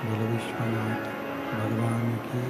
बोलो विश्वनाथ भगवान की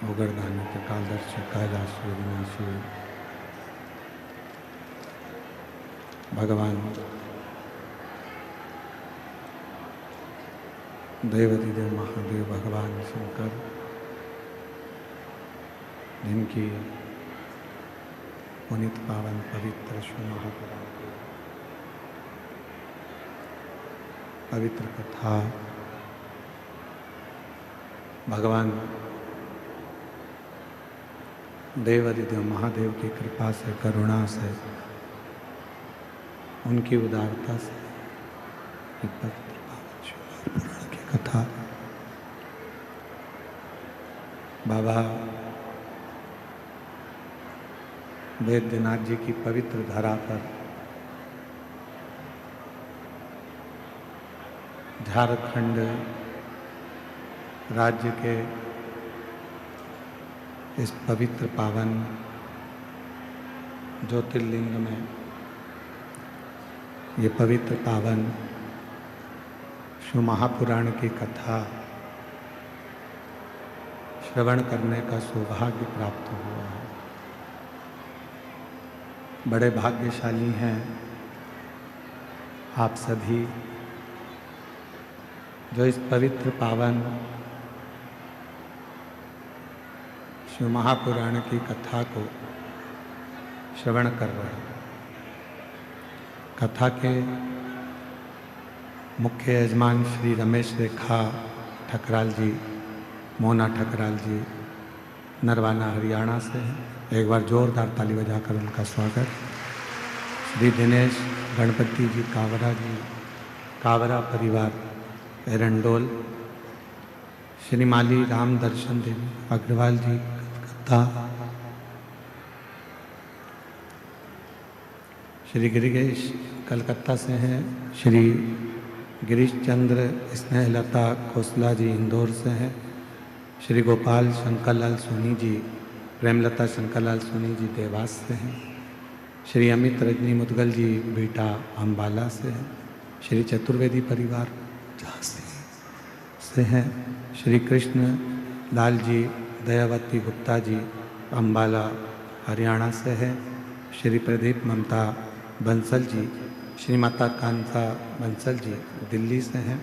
ओगरदानी कालदर्शी कैलाश विनाशी भगवान देवाधिदेव महादेव भगवान शंकर, जिनकी पुनीत पावन पवित्र श्री महापुराण की पवित्र कथा भगवान देवाधिदेव महादेव की कृपा से, करुणा से, उनकी उदारता से पवित्र पावन श्री महापुराण की कथा बाबा वैद्यनाथ जी की पवित्र धरा पर झारखंड राज्य के इस पवित्र पावन ज्योतिर्लिंग में ये पवित्र पावन शिव महापुराण की कथा श्रवण करने का सौभाग्य प्राप्त हुआ है। बड़े भाग्यशाली हैं आप सभी जो इस पवित्र पावन शिव महापुराण की कथा को श्रवण कर रहे हैं। कथा के मुख्य यजमान श्री रमेश रेखा ठकराल जी, मोना ठकराल जी, नरवाना हरियाणा से हैं। एक बार जोरदार ताली बजाकर उनका स्वागत। श्री दिनेश गणपति जी कावरा जी, कावरा परिवार एरंडोल। श्री माली राम दर्शन देवी अग्रवाल जी कलकत्ता। श्री गिरीश कलकत्ता से हैं। श्री गिरीश चंद्र स्नेहलता खोसला जी इंदौर से हैं। श्री गोपाल शंकरलाल सोनी जी, प्रेमलता शंकरलाल सोनी जी देवास से हैं। श्री अमित रजनी मुदगल जी बीटा अम्बाला से हैं। श्री चतुर्वेदी परिवार झांसी से हैं। श्री कृष्ण लाल जी दयावती गुप्ता जी अम्बाला हरियाणा से हैं। श्री प्रदीप ममता बंसल जी, श्री माता कांता बंसल जी दिल्ली से हैं।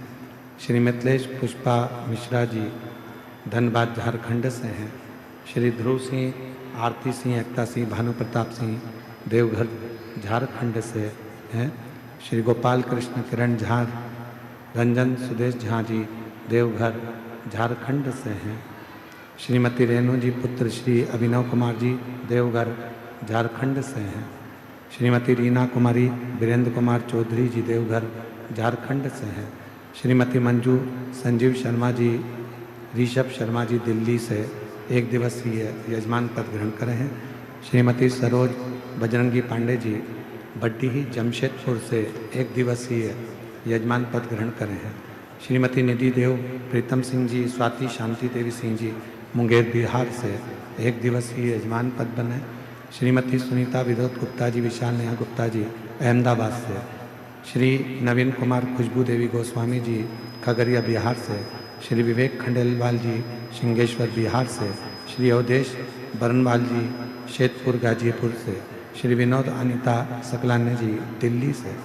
श्री मिथिलेश पुष्पा मिश्रा जी धनबाद झारखंड से हैं। श्री ध्रुव सिंह, आरती सिंह, एकता सिंह, भानु प्रताप सिंह देवघर झारखंड से हैं। श्री गोपाल कृष्ण किरण झा, रंजन सुदेश झा जी देवघर झारखंड से हैं। श्रीमती रेणु जी पुत्र श्री अभिनव कुमार जी देवघर झारखंड से हैं। श्रीमती रीना कुमारी वीरेंद्र कुमार चौधरी जी देवघर झारखंड से हैं। श्रीमती मंजू संजीव शर्मा जी, ऋषभ शर्मा जी दिल्ली से एक दिवसीय यजमान पद ग्रहण करे हैं। श्रीमती सरोज बजरंगी पांडे जी बड्डी जमशेदपुर से एक दिवसीय यजमान पद ग्रहण करे हैं। श्रीमती निधि देव प्रीतम सिंह जी, स्वाति शांति देवी सिंह जी मुंगेर बिहार से एक दिवसीय यजमान पद बने। श्रीमती सुनीता विनोद गुप्ता जी, विशाल नेहा गुप्ता जी अहमदाबाद से। श्री नवीन कुमार खुशबू देवी गोस्वामी जी खगड़िया बिहार से। श्री विवेक खंडेलवाल जी सिंगेश्वर बिहार से। श्री अवधेश बरनवाल जी शेतपुर गाजीपुर से। श्री विनोद अनिता सकलाने जी दिल्ली से।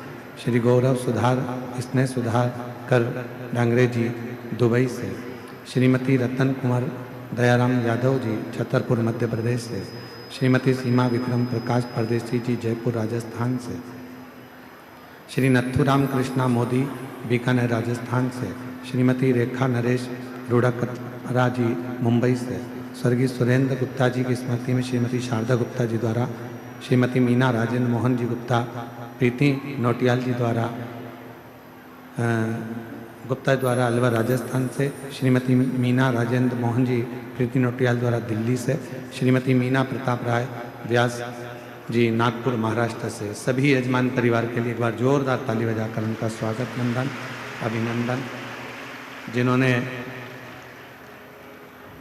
श्री गौरव सुधार स्नेह सुधार कर डांगरे जी दुबई से। श्रीमती रतन कुमार दयाराम यादव जी छतरपुर मध्य प्रदेश से। श्रीमती सीमा विक्रम प्रकाश परदेसी जी जयपुर राजस्थान से। श्री नथुराम कृष्णा मोदी बीकानेर राजस्थान से। श्रीमती रेखा नरेश रूढ़करा जी मुंबई से। स्वर्गीय सुरेंद्र गुप्ता जी की स्मृति में श्रीमती शारदा गुप्ता जी द्वारा श्रीमती मीना राजेंद्र मोहन जी गुप्ता प्रीति नोटियाल जी द्वारा गुप्ता द्वारा अलवर राजस्थान से। श्रीमती मीना राजेंद्र मोहन जी प्रीति नोटियाल द्वारा दिल्ली से। श्रीमती मीना प्रताप राय व्यास जी नागपुर महाराष्ट्र से। सभी यजमान परिवार के लिए एक बार जोरदार ताली बजाकर उनका स्वागत, नंदन, अभिनंदन। जिन्होंने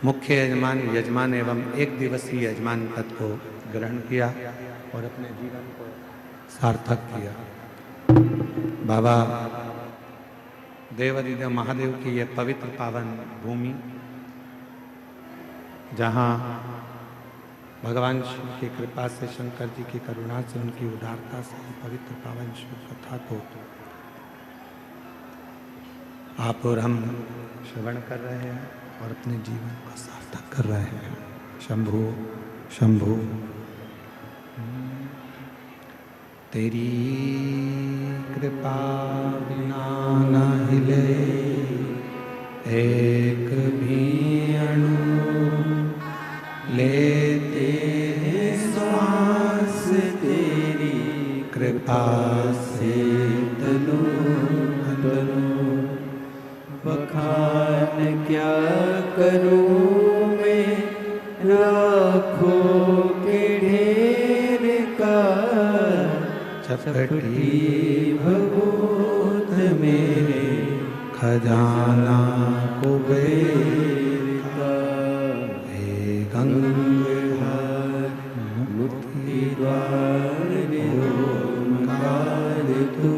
मुख्य यजमान एवं एक दिवसीय यजमान पद को ग्रहण किया और अपने जीवन को सार्थक किया। बाबा देवाधिदेव महादेव की यह पवित्र पावन भूमि जहाँ भगवान शिव की कृपा से, शंकर जी की करुणा से, उनकी उदारता से पवित्र पावन शिव कथा को आप और हम श्रवण कर रहे हैं और अपने जीवन को सार्थक कर रहे हैं। शंभु शंभु। तेरी कृपा बिना न हिले एक भी अणु, लेते श्वास तेरी कृपा से तनु तनु। बखान क्या करूं मैं लाखों के ढेर का, चपटी भगवत मेरे खजाना कुबेर का। हे गंगाधर मुक्ति द्वार ओंकार तू,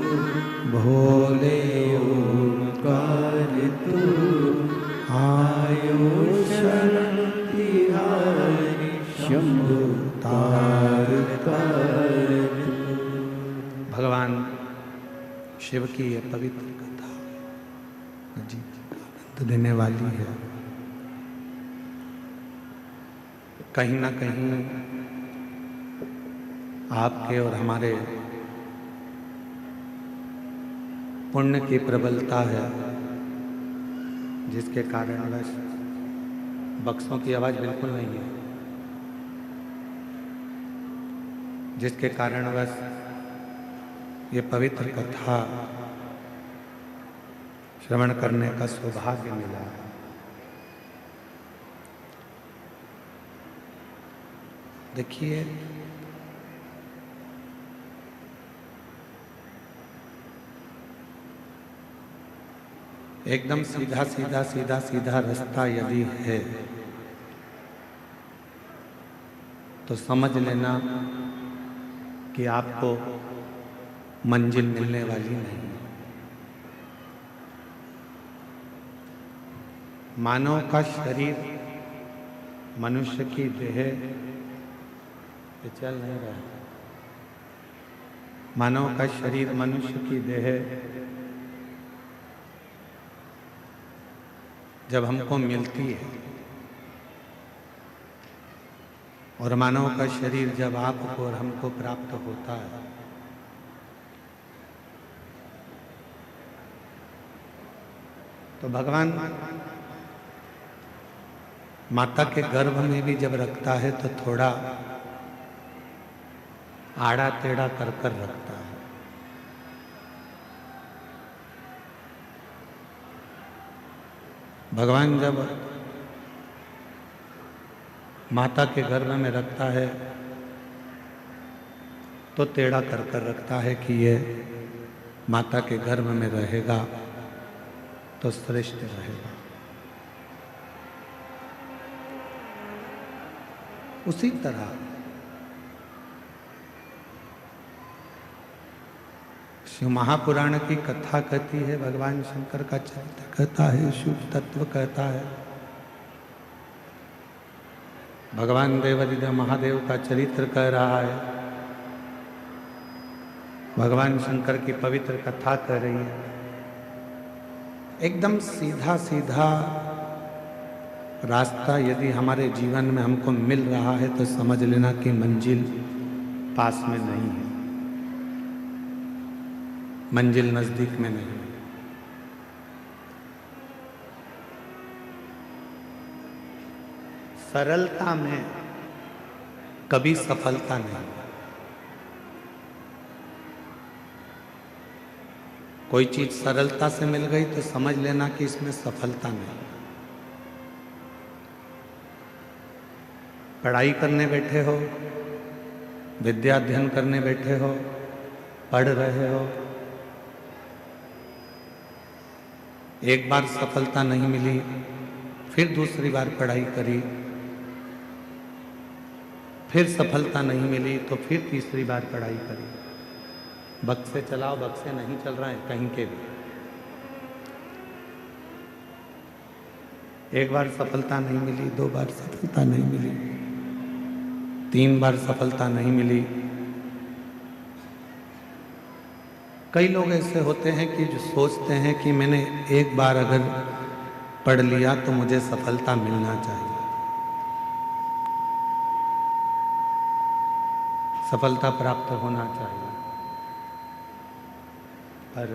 भोले ओंकार तू। आयो शरण तिहारी शंभु तार तार। भगवान शिव की यह पवित्र कथा जी आनंद देने वाली है। कहीं ना कहीं आपके और हमारे पुण्य की प्रबलता है, जिसके कारणवश बक्सों की आवाज बिल्कुल नहीं है, जिसके कारणवश ये पवित्र कथा श्रवण करने का सौभाग्य मिला है। देखिए, एकदम सीधा सीधा सीधा सीधा रास्ता यदि है तो समझ लेना कि आपको मंजिल मिलने वाली नहीं। मानव का शरीर, मनुष्य की देह ये चल नहीं रहा। मानव का शरीर, मनुष्य की देह जब हमको मिलती है और मानव का शरीर जब आपको और हमको प्राप्त होता है, तो भगवान माता के गर्भ में भी जब रखता है तो थोड़ा आड़ा टेढ़ा कर कर रखता है। भगवान जब माता के गर्भ में रखता है तो टेढ़ा कर कर रखता है कि ये माता के गर्भ में रहेगा तो श्रेष्ठ रहेगा। उसी तरह शिव महापुराण की कथा कहती है, भगवान शंकर का चरित्र कहता है, शिव तत्व कहता है, भगवान देवादिदेव महादेव का चरित्र कह रहा है, भगवान शंकर की पवित्र कथा कह रही है। एकदम सीधा सीधा रास्ता यदि हमारे जीवन में हमको मिल रहा है तो समझ लेना कि मंजिल पास में नहीं है, मंजिल नजदीक में नहीं है। सरलता में कभी सफलता नहीं। कोई चीज सरलता से मिल गई तो समझ लेना कि इसमें सफलता नहीं। पढ़ाई करने बैठे हो, विद्या अध्ययन करने बैठे हो, पढ़ रहे हो, एक बार सफलता नहीं मिली, फिर दूसरी बार पढ़ाई करी, फिर सफलता नहीं मिली तो फिर तीसरी बार पढ़ाई करी। बक्से चलाओ, बक्से नहीं चल रहे हैं कहीं के भी। एक बार सफलता नहीं मिली, 2 बार सफलता नहीं मिली, 3 बार सफलता नहीं मिली। कई लोग ऐसे होते हैं कि जो सोचते हैं कि मैंने एक बार अगर पढ़ लिया तो मुझे सफलता मिलना चाहिए, सफलता प्राप्त होना चाहिए। पर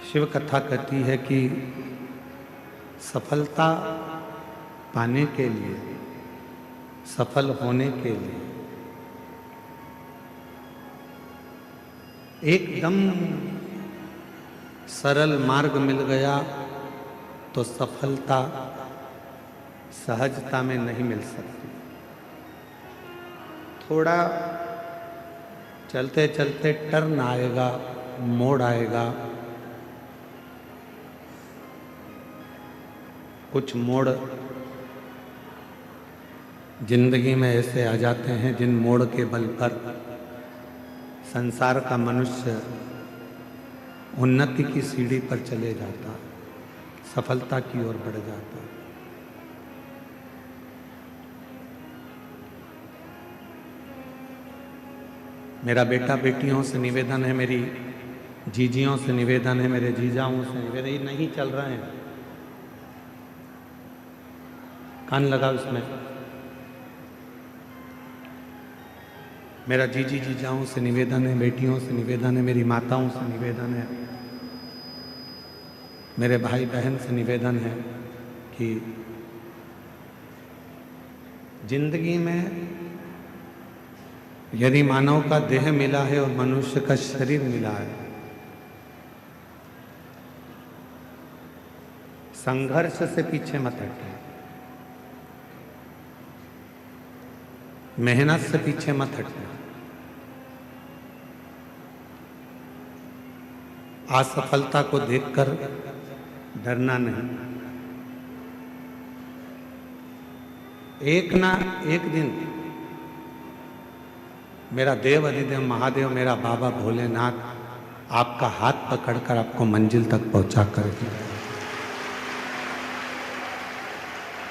शिव कथा कहती है कि सफलता पाने के लिए, सफल होने के लिए एकदम सरल मार्ग मिल गया तो सफलता सहजता में नहीं मिल सकती। थोड़ा चलते चलते टर्न आएगा, मोड़ आएगा। कुछ मोड़ जिंदगी में ऐसे आ जाते हैं जिन मोड़ के बल पर संसार का मनुष्य उन्नति की सीढ़ी पर चले जाता, सफलता की ओर बढ़ जाता। मेरा बेटा बेटियों से निवेदन है, मेरी जीजियों से निवेदन है, मेरे जीजाओं से निवेदन, ये नहीं चल रहे हैं, कान लगाओ इसमें। मेरा जीजी जीजाओं से निवेदन है, बेटियों से निवेदन है, मेरी माताओं से निवेदन है, मेरे भाई बहन से निवेदन है कि जिंदगी में यदि मानव का देह मिला है और मनुष्य का शरीर मिला है, संघर्ष से पीछे मत हटना, मेहनत से पीछे मत हटना, असफलता को देखकर डरना नहीं। एक ना एक दिन मेरा देव अधिदेव महादेव, मेरा बाबा भोलेनाथ आपका हाथ पकड़कर आपको मंजिल तक पहुंचा कर दिया।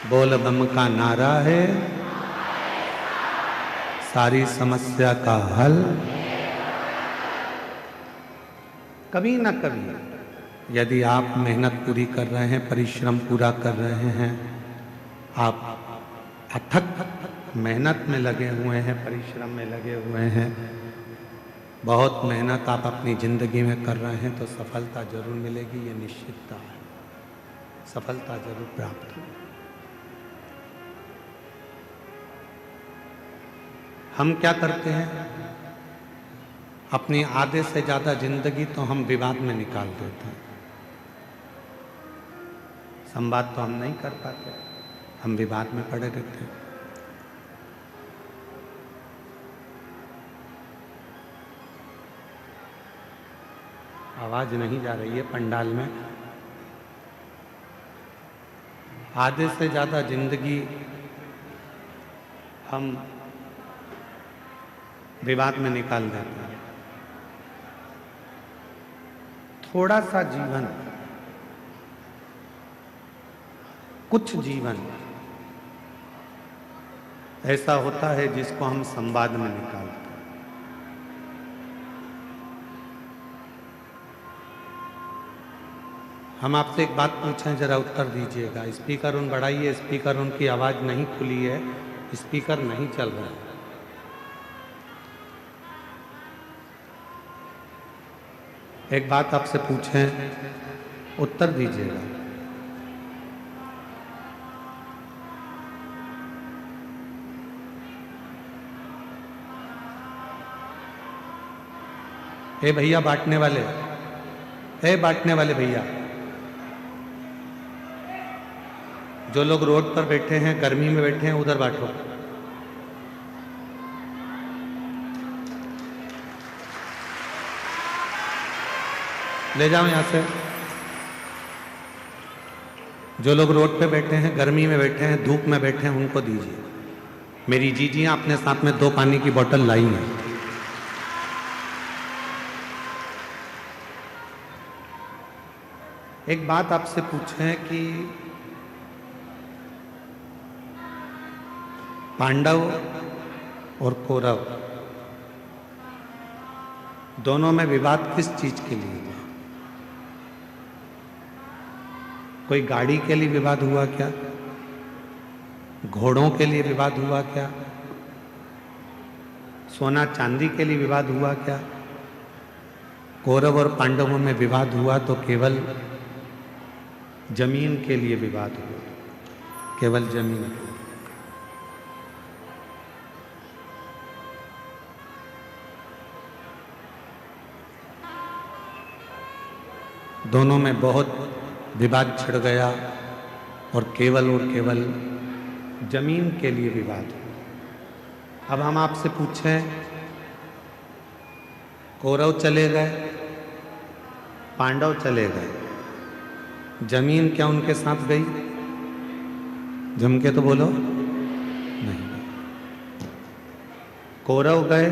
बोल बम का नारा है, सारी समस्या का हल। कभी ना कभी यदि आप मेहनत पूरी कर रहे हैं, परिश्रम पूरा कर रहे हैं, आप अथक मेहनत में लगे हुए हैं, परिश्रम में लगे हुए हैं, बहुत मेहनत आप अपनी जिंदगी में कर रहे हैं, तो सफलता जरूर मिलेगी, ये निश्चितता है, सफलता जरूर प्राप्त होगी। हम क्या करते हैं, अपनी आधे से ज्यादा जिंदगी तो हम विवाद में निकाल देते हैं। संवाद तो हम नहीं कर पाते, हम विवाद में पड़े रहते हैं। आवाज नहीं जा रही है पंडाल में। आधे से ज्यादा जिंदगी हम विवाद में निकाल देते हैं। थोड़ा सा जीवन, कुछ जीवन ऐसा होता है जिसको हम संवाद में निकालते हैं। हम आपसे एक बात पूछें, जरा उत्तर दीजिएगा। स्पीकर उन बढ़ाइए, स्पीकर उन की आवाज नहीं खुली है, स्पीकर नहीं चल रहा है। एक बात आपसे पूछें, उत्तर दीजिएगा। ए भैया बांटने वाले, ए बांटने वाले भैया, जो लोग रोड पर बैठे हैं, गर्मी में बैठे हैं, उधर बांटो। ले जाओ यहां से। जो लोग रोड पे बैठे हैं, गर्मी में बैठे हैं, धूप में बैठे हैं, उनको दीजिए। मेरी जीजियां अपने साथ में 2 पानी की बोतल लाई हैं। एक बात आपसे पूछें कि पांडव और कौरव दोनों में विवाद किस चीज के लिए हुआ? कोई गाड़ी के लिए विवाद हुआ क्या? घोड़ों के लिए विवाद हुआ क्या? सोना चांदी के लिए विवाद हुआ क्या? कौरव और पांडवों में विवाद हुआ तो केवल जमीन के लिए विवाद हुआ, केवल जमीन के लिए। दोनों में बहुत विवाद छिड़ गया और केवल जमीन के लिए विवाद हुआ। अब हम आपसे पूछें, कौरव चले गए, पांडव चले गए, जमीन क्या उनके साथ गई? जम के तो बोलो, नहीं गई। कौरव गए,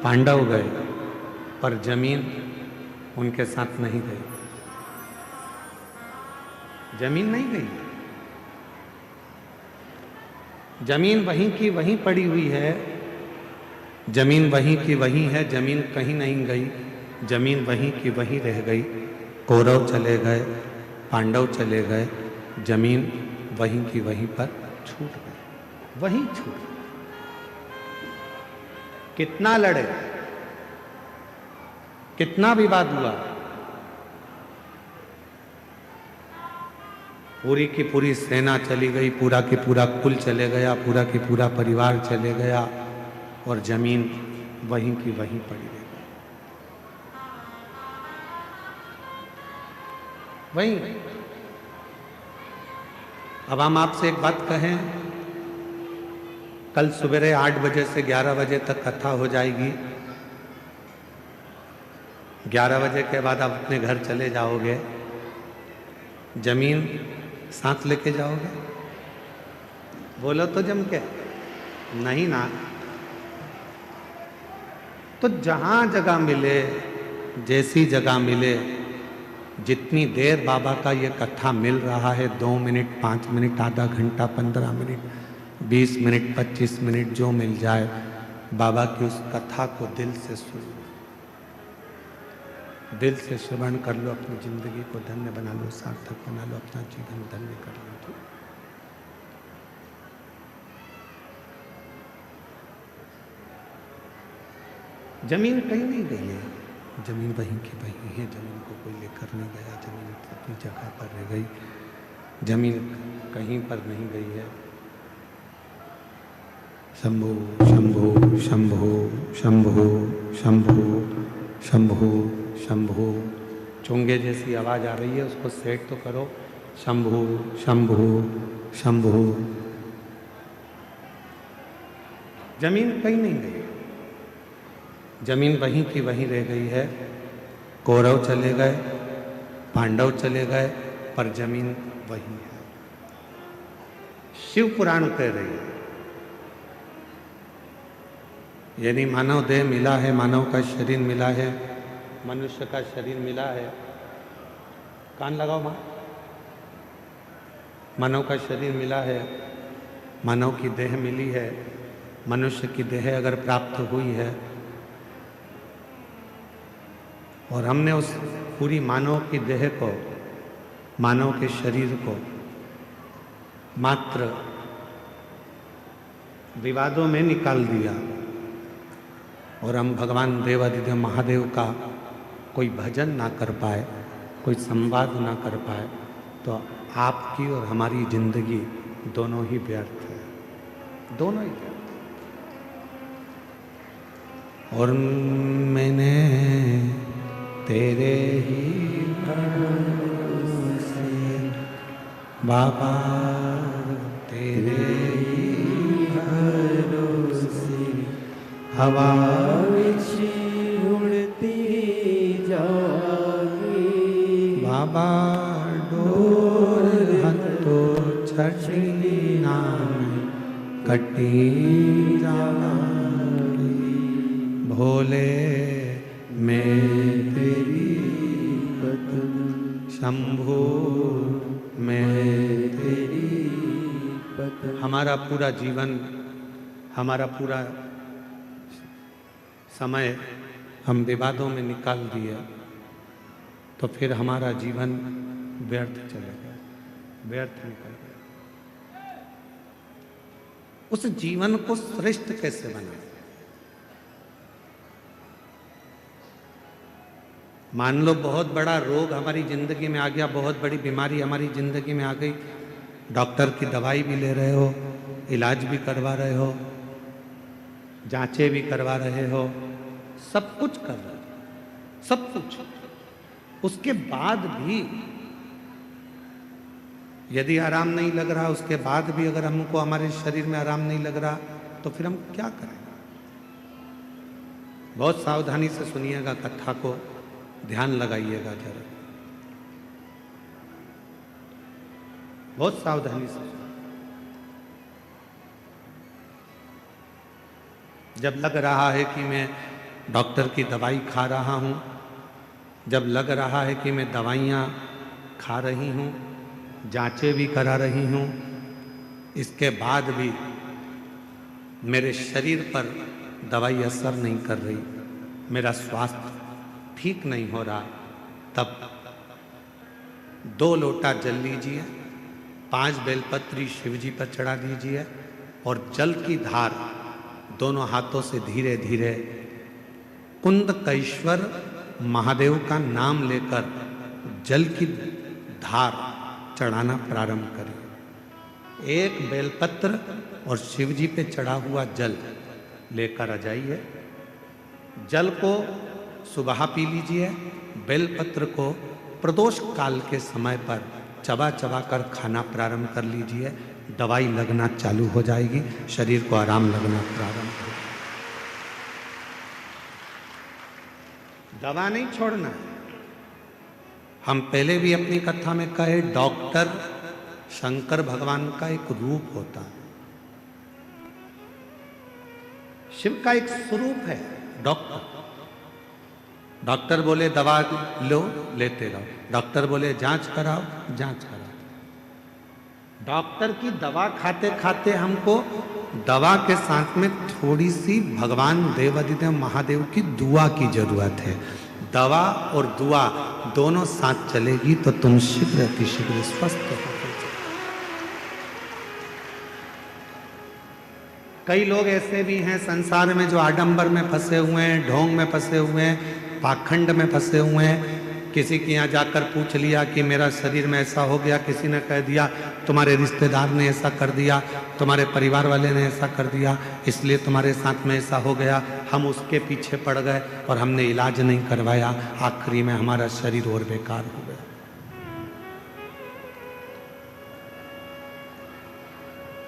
पांडव गए, पर जमीन उनके साथ नहीं गई। जमीन नहीं गई, जमीन वहीं की वहीं पड़ी हुई है, जमीन वहीं की वहीं है, जमीन कहीं नहीं गई, जमीन वहीं की वहीं रह गई। कौरव चले गए, पांडव चले गए, जमीन वहीं की वहीं पर छूट गई, वहीं छूट गई। कितना लड़े, कितना विवाद हुआ, पूरी की पूरी सेना चली गई, पूरा की पूरा कुल चले गया, पूरा की पूरा परिवार चले गया और जमीन वहीं की वहीं पड़ी रह गई। वहीं। अब हम आपसे एक बात कहें, कल सवेरे 8 बजे से 11 बजे तक कथा हो जाएगी। 11 बजे के बाद आप अपने घर चले जाओगे, जमीन साथ लेके जाओगे? बोलो तो जम के, नहीं ना। तो जहां जगह मिले, जैसी जगह मिले, जितनी देर बाबा का ये कथा मिल रहा है, 2 मिनट, 5 मिनट, आधा घंटा, 15 मिनट, 20 मिनट, 25 मिनट, जो मिल जाए, बाबा की उस कथा को दिल से सुनो, दिल से श्रवण कर लो, अपनी जिंदगी को धन्य बना लो, सार्थक बना लो, अपना जीवन धन्य कर लो। जमीन कहीं नहीं गई है, जमीन वहीं की वहीं है, जमीन को कोई लेकर नहीं गया, जमीन अपनी जगह पर रह गई, जमीन कहीं पर नहीं गई है। शंभो शंभो शंभो शंभो शंभो शंभो शंभो। चोंगे जैसी आवाज आ रही है, उसको सेट तो करो। शंभो शंभो शंभो। जमीन कहीं नहीं गई, जमीन वहीं की वहीं रह गई है। कौरव चले गए, पांडव चले गए, पर जमीन वहीं है। शिव पुराण कह रही है, यानी मानव देह मिला है, मानव का शरीर मिला है, मनुष्य का शरीर मिला है। कान लगाओ मां। मानव का शरीर मिला है, मानव की देह मिली है, मनुष्य की देह अगर प्राप्त हुई है और हमने उस पूरी मानव की देह को, मानव के शरीर को मात्र विवादों में निकाल दिया और हम भगवान देवादिदेव महादेव का कोई भजन ना कर पाए, कोई संवाद ना कर पाए, तो आपकी और हमारी जिंदगी दोनों ही व्यर्थ है, दोनों ही व्यर्थ। और मैंने तेरे ही भरोसे बाबा, तेरे ही भरोसे हवा विच उड़ती जागी, बाबा डोर हतो छठी नाम कटी जागी। भोले मैं तेरी कदम शंभो मैं तेरी पत। हमारा पूरा जीवन, हमारा पूरा समय हम विवादों में निकाल दिए तो फिर हमारा जीवन व्यर्थ चलेगा, व्यर्थ निकल गया। उस जीवन को श्रेष्ठ कैसे बनाए? मान लो बहुत बड़ा रोग हमारी जिंदगी में आ गया, बहुत बड़ी बीमारी हमारी जिंदगी में आ गई, डॉक्टर की दवाई भी ले रहे हो, इलाज भी करवा रहे हो, जांचें भी करवा रहे हो, सब कुछ कर रहे हो, सब कुछ। उसके बाद भी यदि आराम नहीं लग रहा, उसके बाद भी अगर हमको हमारे शरीर में आराम नहीं लग रहा तो फिर हम क्या करें? बहुत सावधानी से सुनिएगा कथा को, ध्यान लगाइएगा जरा, बहुत सावधानी से। जब लग रहा है कि मैं डॉक्टर की दवाई खा रहा हूं, जब लग रहा है कि मैं दवाइयां खा रही हूं, जांचें भी करा रही हूं, इसके बाद भी मेरे शरीर पर दवाई असर नहीं कर रही, मेरा स्वास्थ्य ठीक नहीं हो रहा, तब 2 लोटा जल लीजिए, 5 बेलपत्री शिव जी पर चढ़ा दीजिए और जल की धार दोनों हाथों से धीरे धीरे कुंदकेश्वर महादेव का नाम लेकर जल की धार चढ़ाना प्रारंभ करिए। 1 बेलपत्र और शिव जी पे चढ़ा हुआ जल लेकर आ जाइए। जल को सुबह पी लीजिए, बेलपत्र को प्रदोष काल के समय पर चबा चबा कर खाना प्रारंभ कर लीजिए। दवाई लगना चालू हो जाएगी, शरीर को आराम लगना प्रारंभ हो। दवा नहीं छोड़ना है। हम पहले भी अपनी कथा में कहे, डॉक्टर शंकर भगवान का एक रूप होता है, शिव का एक स्वरूप है डॉक्टर। डॉक्टर बोले दवा लो, लेते रहो, डॉक्टर बोले जांच कराओ, जांच कराओ। डॉक्टर की दवा खाते खाते हमको दवा के साथ में थोड़ी सी भगवान देवाधिदेव महादेव की दुआ की जरूरत है। दवा और दुआ दोनों साथ चलेगी तो तुम शीघ्र अतिशीघ्र स्वस्थ हो। कई लोग ऐसे भी हैं संसार में जो आडंबर में फंसे हुए हैं, ढोंग में फंसे हुए हैं, पाखंड में फंसे हुए हैं। किसी के यहाँ जाकर पूछ लिया कि मेरा शरीर में ऐसा हो गया, किसी ने कह दिया तुम्हारे रिश्तेदार ने ऐसा कर दिया, तुम्हारे परिवार वाले ने ऐसा कर दिया, इसलिए तुम्हारे साथ में ऐसा हो गया। हम उसके पीछे पड़ गए और हमने इलाज नहीं करवाया, आखिरी में हमारा शरीर और बेकार हो गया।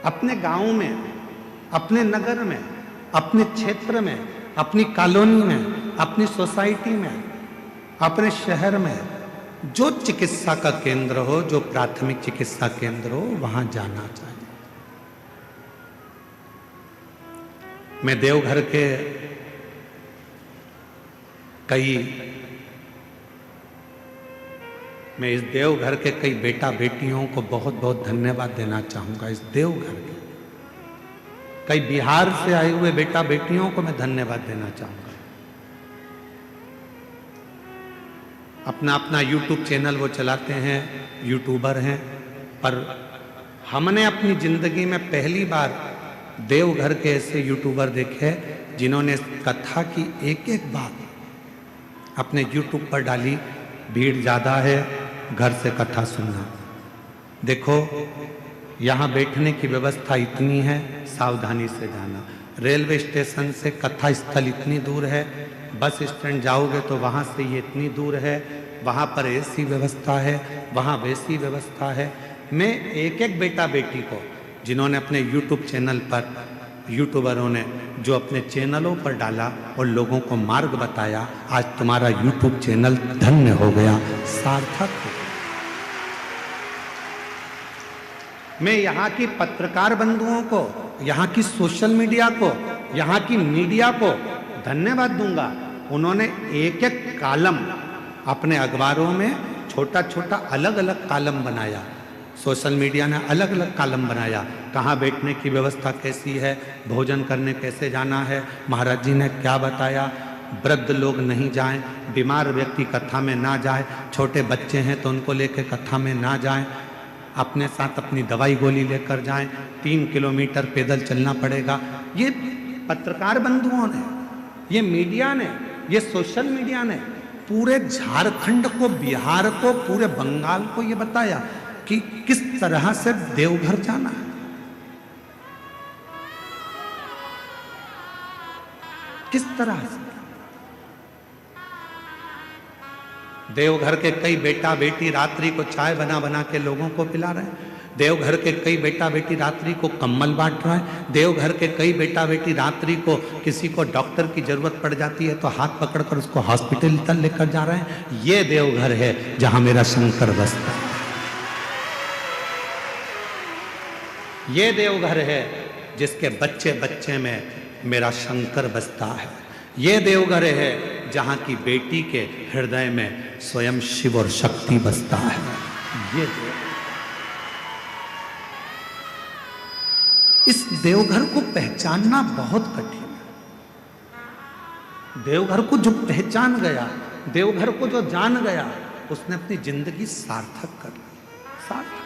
अपने गांव में, अपने नगर में, अपने क्षेत्र में, अपनी कॉलोनी में, अपनी सोसाइटी में, अपने शहर में जो चिकित्सा का केंद्र हो, जो प्राथमिक चिकित्सा केंद्र हो, वहां जाना चाहिए। मैं देवघर के मैं इस देवघर के कई बेटा बेटियों को बहुत बहुत धन्यवाद देना चाहूंगा। इस देवघर के कई बिहार से आए हुए बेटा बेटियों को मैं धन्यवाद देना चाहूंगा। अपना अपना यूट्यूब चैनल वो चलाते हैं, यूट्यूबर हैं, पर हमने अपनी जिंदगी में पहली बार देवघर के ऐसे यूट्यूबर देखे जिन्होंने कथा की एक एक बात अपने यूट्यूब पर डाली। भीड़ ज़्यादा है, घर से कथा सुनना। देखो यहाँ बैठने की व्यवस्था इतनी है, सावधानी से जाना। रेलवे स्टेशन से कथा स्थल इतनी दूर है, बस स्टैंड जाओगे तो वहाँ से ये इतनी दूर है, वहाँ पर ऐसी व्यवस्था है, वहाँ वैसी व्यवस्था है। मैं एक एक बेटा बेटी को जिन्होंने अपने यूट्यूब चैनल पर, यूट्यूबरों ने जो अपने चैनलों पर डाला और लोगों को मार्ग बताया, आज तुम्हारा यूट्यूब चैनल धन्य हो गया, सार्थक हो गया। मैं यहाँ की पत्रकार बंधुओं को, यहाँ की सोशल मीडिया को, यहाँ की मीडिया को धन्यवाद दूंगा। उन्होंने एक एक कॉलम अपने अखबारों में छोटा छोटा अलग अलग कॉलम बनाया, सोशल मीडिया ने अलग अलग कॉलम बनाया, कहाँ बैठने की व्यवस्था कैसी है, भोजन करने कैसे जाना है, महाराज जी ने क्या बताया, वृद्ध लोग नहीं जाएं, बीमार व्यक्ति कथा में ना जाए, छोटे बच्चे हैं तो उनको लेकर कथा में ना जाएं, अपने साथ अपनी दवाई गोली लेकर जाएं, 3 किलोमीटर पैदल चलना पड़ेगा। ये पत्रकार बंधुओं ने, ये मीडिया ने, ये सोशल मीडिया ने पूरे झारखंड को, बिहार को, पूरे बंगाल को ये बताया कि किस तरह से देवघर जाना है, किस तरह से। देवघर के कई बेटा बेटी रात्रि को चाय बना बना के लोगों को पिला रहे हैं, देवघर के कई बेटा बेटी रात्रि को कंबल बांट रहे हैं, देवघर के कई बेटा बेटी रात्रि को किसी को डॉक्टर की जरूरत पड़ जाती है तो हाथ पकड़कर उसको हॉस्पिटल तक लेकर जा रहे हैं। ये देवघर है जहां मेरा शंकर बसता है, ये देवघर है जिसके बच्चे बच्चे में मेरा शंकर बसता है, ये देवघर है जहां की बेटी के हृदय में स्वयं शिव और शक्ति बसता है। ये इस देवघर को पहचानना बहुत कठिन है। देवघर को जो पहचान गया, देवघर को जो जान गया, उसने अपनी जिंदगी सार्थक कर ली, सार्थक।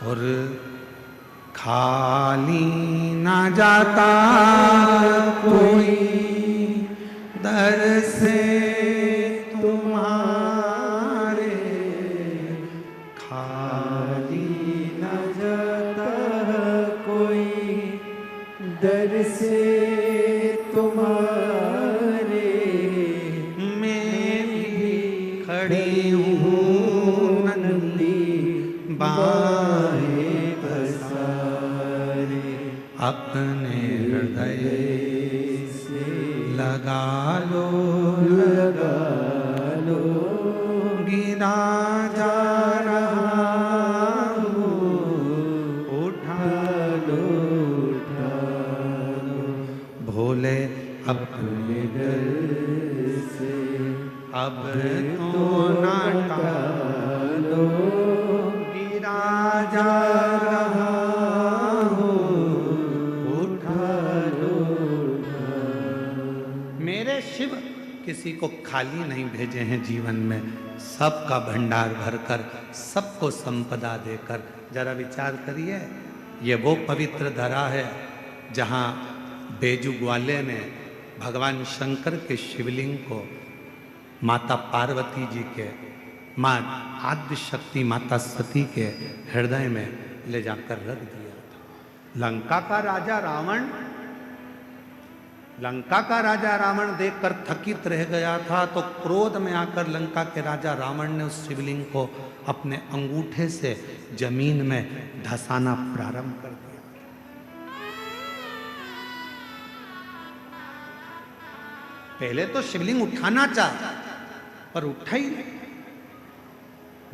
और खाली ना जाता कोई दर से तुम्हारे, खाली न जाता कोई दर से तुम्हारे, मैं भी खड़ी हूँ नंदी बाहें पसारे, अपने हृदय से लगा लो, लगा लो, गिरा जा रहा हूँ, उठा लो, उठा लो, भोले अपने डर से अब तो ना टालो, गिरा जा रहा हूँ, उठा लो, मेरे शिव किसी को खाली नहीं भेजे हैं जीवन में, सबका भंडार भरकर, सबको संपदा देकर। जरा विचार करिए, ये वो पवित्र धरा है जहाँ बेजू ग्वाले ने भगवान शंकर के शिवलिंग को माता पार्वती जी के, माँ आद्य शक्ति माता सती के हृदय में ले जाकर रख दिया था। लंका का राजा रावण देखकर थकित रह गया था, तो क्रोध में आकर लंका के राजा रावण ने उस शिवलिंग को अपने अंगूठे से जमीन में धंसाना प्रारंभ कर दिया। पहले तो शिवलिंग उठाना चाहा पर उठा ही नहीं।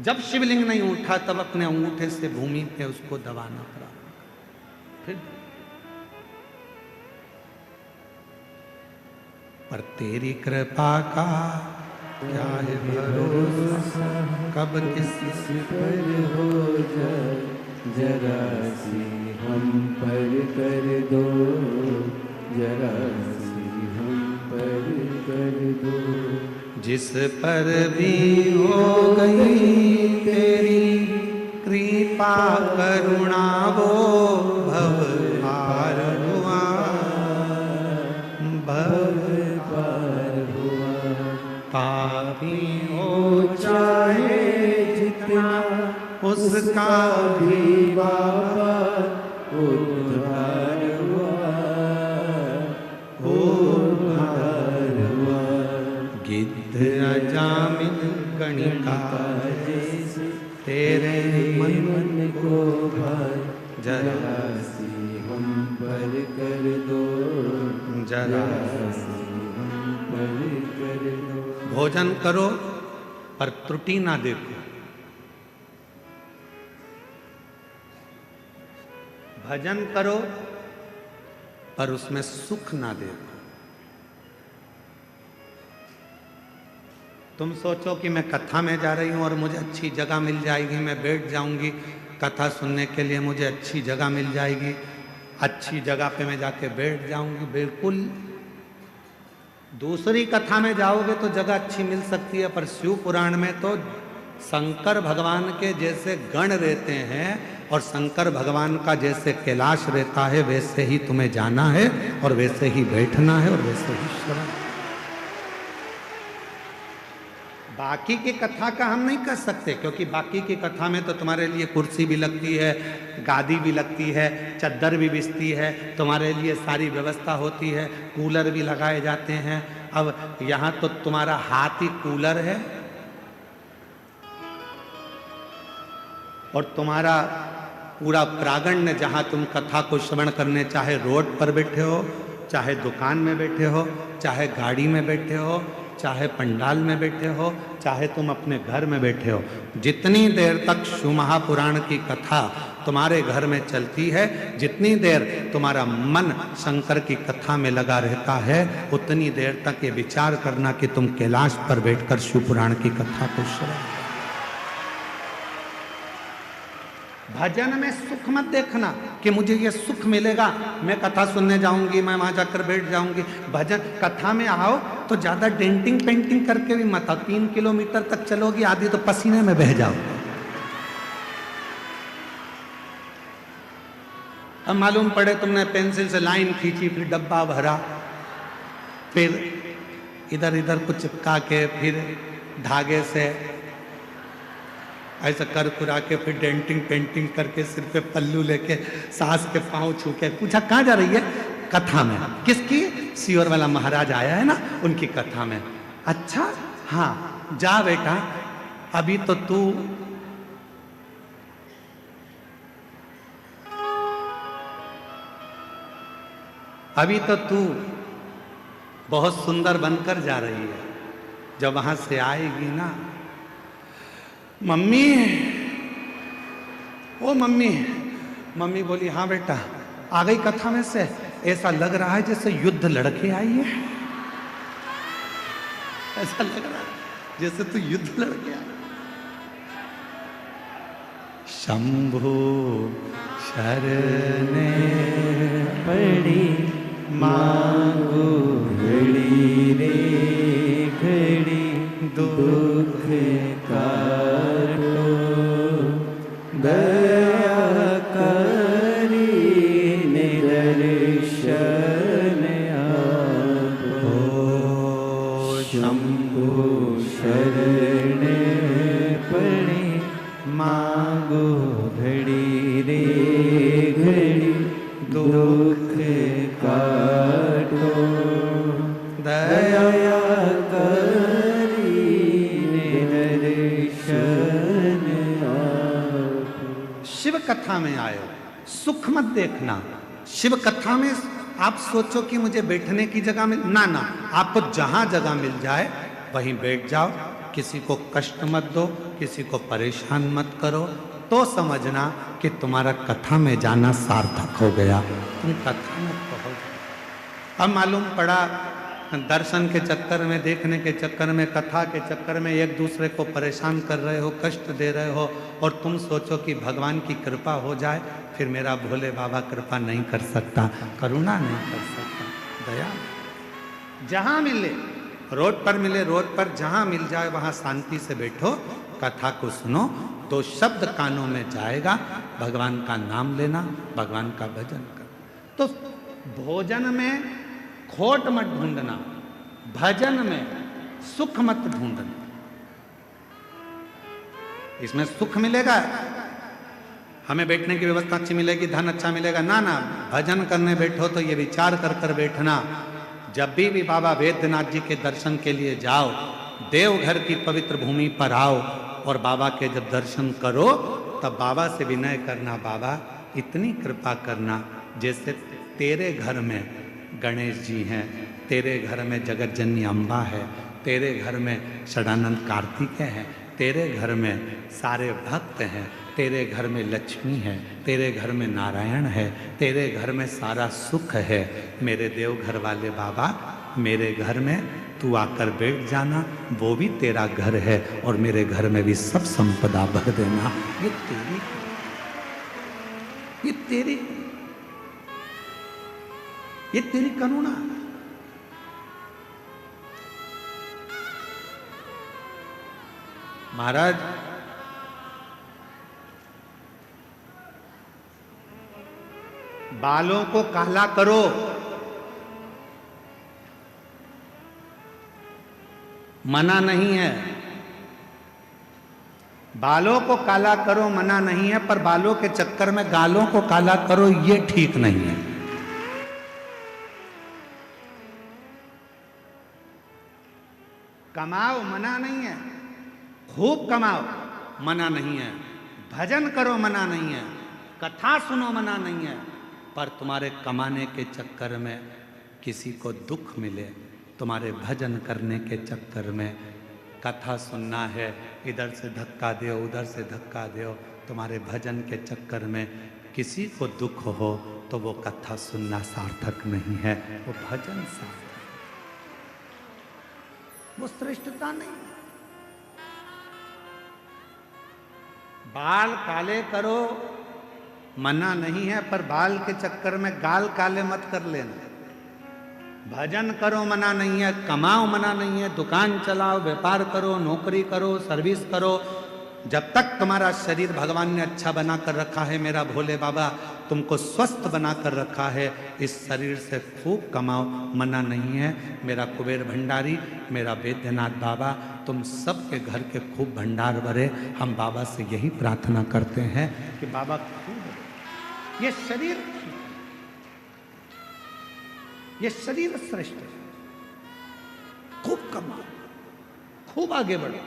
जब शिवलिंग नहीं उठा तब अपने अंगूठे से भूमि पे उसको दबाना पड़ा। फिर पर तेरी कृपा का क्या है भरोसा, कब किस पर हो जाए, जरा सी हम पर कर दो, जरा सी हम पर कर दो, जिस पर भी हो गई तेरी कृपा करुणा, वो भव पार हुआ, भव पार हुआ, पापी हो चाहे जितना उसका भी बाबा उद्धार हुआ, उद्धार हुआ, गिद्ध अजामिल गणिका जैसे तेरे मन को भाए, जरा जरा सी हम पर कर दो, जरा सी हम पर कर दो। भोजन करो पर त्रुटि ना देखो, भजन करो पर उसमें सुख ना देखो। तुम सोचो कि मैं कथा में जा रही हूं और मुझे अच्छी जगह मिल जाएगी, मैं बैठ जाऊंगी कथा सुनने के लिए, मुझे अच्छी जगह मिल जाएगी, अच्छी जगह पे मैं जाके बैठ जाऊंगी। बिल्कुल दूसरी कथा में जाओगे तो जगह अच्छी मिल सकती है, पर शिव पुराण में तो शंकर भगवान के जैसे गण रहते हैं और शंकर भगवान का जैसे कैलाश रहता है वैसे ही तुम्हें जाना है और वैसे ही बैठना है और वैसे ही श्रवण। बाकी की कथा का हम नहीं कर सकते, क्योंकि बाकी की कथा में तो तुम्हारे लिए कुर्सी भी लगती है, गादी भी लगती है, चद्दर भी बिछती है, तुम्हारे लिए सारी व्यवस्था होती है, कूलर भी लगाए जाते हैं। अब यहाँ तो तुम्हारा हाथ ही कूलर है और तुम्हारा पूरा प्रांगण जहाँ तुम कथा को श्रवण करने, चाहे रोड पर बैठे हो, चाहे दुकान में बैठे हो, चाहे गाड़ी में बैठे हो, चाहे पंडाल में बैठे हो, चाहे तुम अपने घर में बैठे हो, जितनी देर तक शिव महापुराण की कथा तुम्हारे घर में चलती है, जितनी देर तुम्हारा मन शंकर की कथा में लगा रहता है, उतनी देर तक ये विचार करना कि तुम कैलाश पर बैठकर शिव पुराण की कथा को श्रवण। भजन में सुख मत देखना कि मुझे ये सुख मिलेगा, मैं कथा सुनने जाऊंगी, मैं वहां जाकर बैठ जाऊंगी। भजन कथा में आओ तो ज्यादा डेंटिंग पेंटिंग करके भी मत आओ। 3 किलोमीटर तक चलोगी, आधी तो पसीने में बह जाओ। अब मालूम पड़े तुमने पेंसिल से लाइन खींची, फिर डब्बा भरा, फिर इधर इधर कुछ चिपका के, फिर धागे से ऐसा कर कुरा के, फिर डेंटिंग पेंटिंग करके, सिर पे पल्लू लेके, सास के पांव छू के पूछा कहाँ जा रही है? कथा में। किसकी? सीवर वाला महाराज आया है ना, उनकी कथा में। अच्छा हाँ जा बेटा, अभी तो तू बहुत सुंदर बनकर जा रही है। जब वहां से आएगी ना, मम्मी, ओ मम्मी, मम्मी बोली हाँ बेटा, आ गई कथा में से? ऐसा लग रहा है जैसे युद्ध लड़के आई है, ऐसा लग रहा है जैसे तू युद्ध लड़के आई। शंभु शरणे पड़ी मांगो घड़ी रे घड़ी, दुख काटो दया करी निदर्शन आपो। शंभु शरणे पड़े मांगो घड़ी रे घड़ी, दुख काटो दया करी निदर्शन आपो। शिव कथा में आयो, सुख मत देखना। शिव कथा में आप सोचो कि मुझे बैठने की जगह मिल, ना ना, आपको जहां जगह मिल जाए वहीं बैठ जाओ। किसी को कष्ट मत दो, किसी को परेशान मत करो, तो समझना कि तुम्हारा कथा में जाना सार्थक हो गया, तुम कथा में पहुंच। अब मालूम पड़ा दर्शन के चक्कर में, देखने के चक्कर में, कथा के चक्कर में एक दूसरे को परेशान कर रहे हो, कष्ट दे रहे हो, और तुम सोचो कि भगवान की कृपा हो जाए। फिर मेरा भोले बाबा कृपा नहीं कर सकता, करुणा नहीं कर सकता, दया। जहां मिले, रोड पर मिले, रोड पर जहां मिल जाए वहां शांति से बैठो, कथा को सुनो, तो शब्द कानों में जाएगा, भगवान का नाम लेना, भगवान का भजन कर। तो भोजन में खोट मत ढूंढना, भजन में सुख मत ढूंढना। इसमें सुख मिलेगा, हमें बैठने की व्यवस्था अच्छी मिलेगी, धन अच्छा मिलेगा, ना ना, भजन करने बैठो तो ये विचार कर कर बैठना, जब भी बाबा वैद्यनाथ जी के दर्शन के लिए जाओ, देवघर की पवित्र भूमि पर आओ और बाबा के जब दर्शन करो तब बाबा से विनय करना, बाबा इतनी कृपा करना जैसे तेरे घर में गणेश जी हैं, तेरे घर में जगत जननी अम्बा है, तेरे घर में षडानंद कार्तिकेय हैं, तेरे घर में सारे भक्त हैं, तेरे घर में लक्ष्मी है, तेरे घर में नारायण है, तेरे घर में सारा सुख है। मेरे देवघर वाले बाबा, मेरे घर में तू आकर बैठ जाना, वो भी तेरा घर है, और मेरे घर में भी सब संपदा भर देना। ये तेरी ये तेरी करुणा। महाराज, बालों को काला करो, मना नहीं है। बालों को काला करो मना नहीं है, पर बालों के चक्कर में गालों को काला करो ये ठीक नहीं है। कमाओ मना नहीं है, खूब कमाओ मना नहीं है, भजन करो मना नहीं है, कथा सुनो मना नहीं है, पर तुम्हारे कमाने के चक्कर में किसी को दुख मिले, तुम्हारे भजन करने के चक्कर में कथा सुनना है, इधर से धक्का दो उधर से धक्का दो, तुम्हारे भजन के चक्कर में किसी को दुख हो तो वो कथा सुनना सार्थक नहीं है, वो भजन सार्थक, वो श्रेष्ठता नहीं। बाल काले करो मना नहीं है, पर बाल के चक्कर में गाल काले मत कर लेना। भजन करो मना नहीं है, कमाओ मना नहीं है, दुकान चलाओ, व्यापार करो, नौकरी करो, सर्विस करो, जब तक तुम्हारा शरीर भगवान ने अच्छा बना कर रखा है, मेरा भोले बाबा तुमको स्वस्थ बना कर रखा है, इस शरीर से खूब कमाओ मना नहीं है। मेरा कुबेर भंडारी, मेरा वैद्यनाथ बाबा, तुम सबके घर के खूब भंडार भरे। हम बाबा से यही प्रार्थना करते हैं कि बाबा खूब, ये शरीर श्रेष्ठ है, खूब कमाओ, खूब आगे बढ़ो।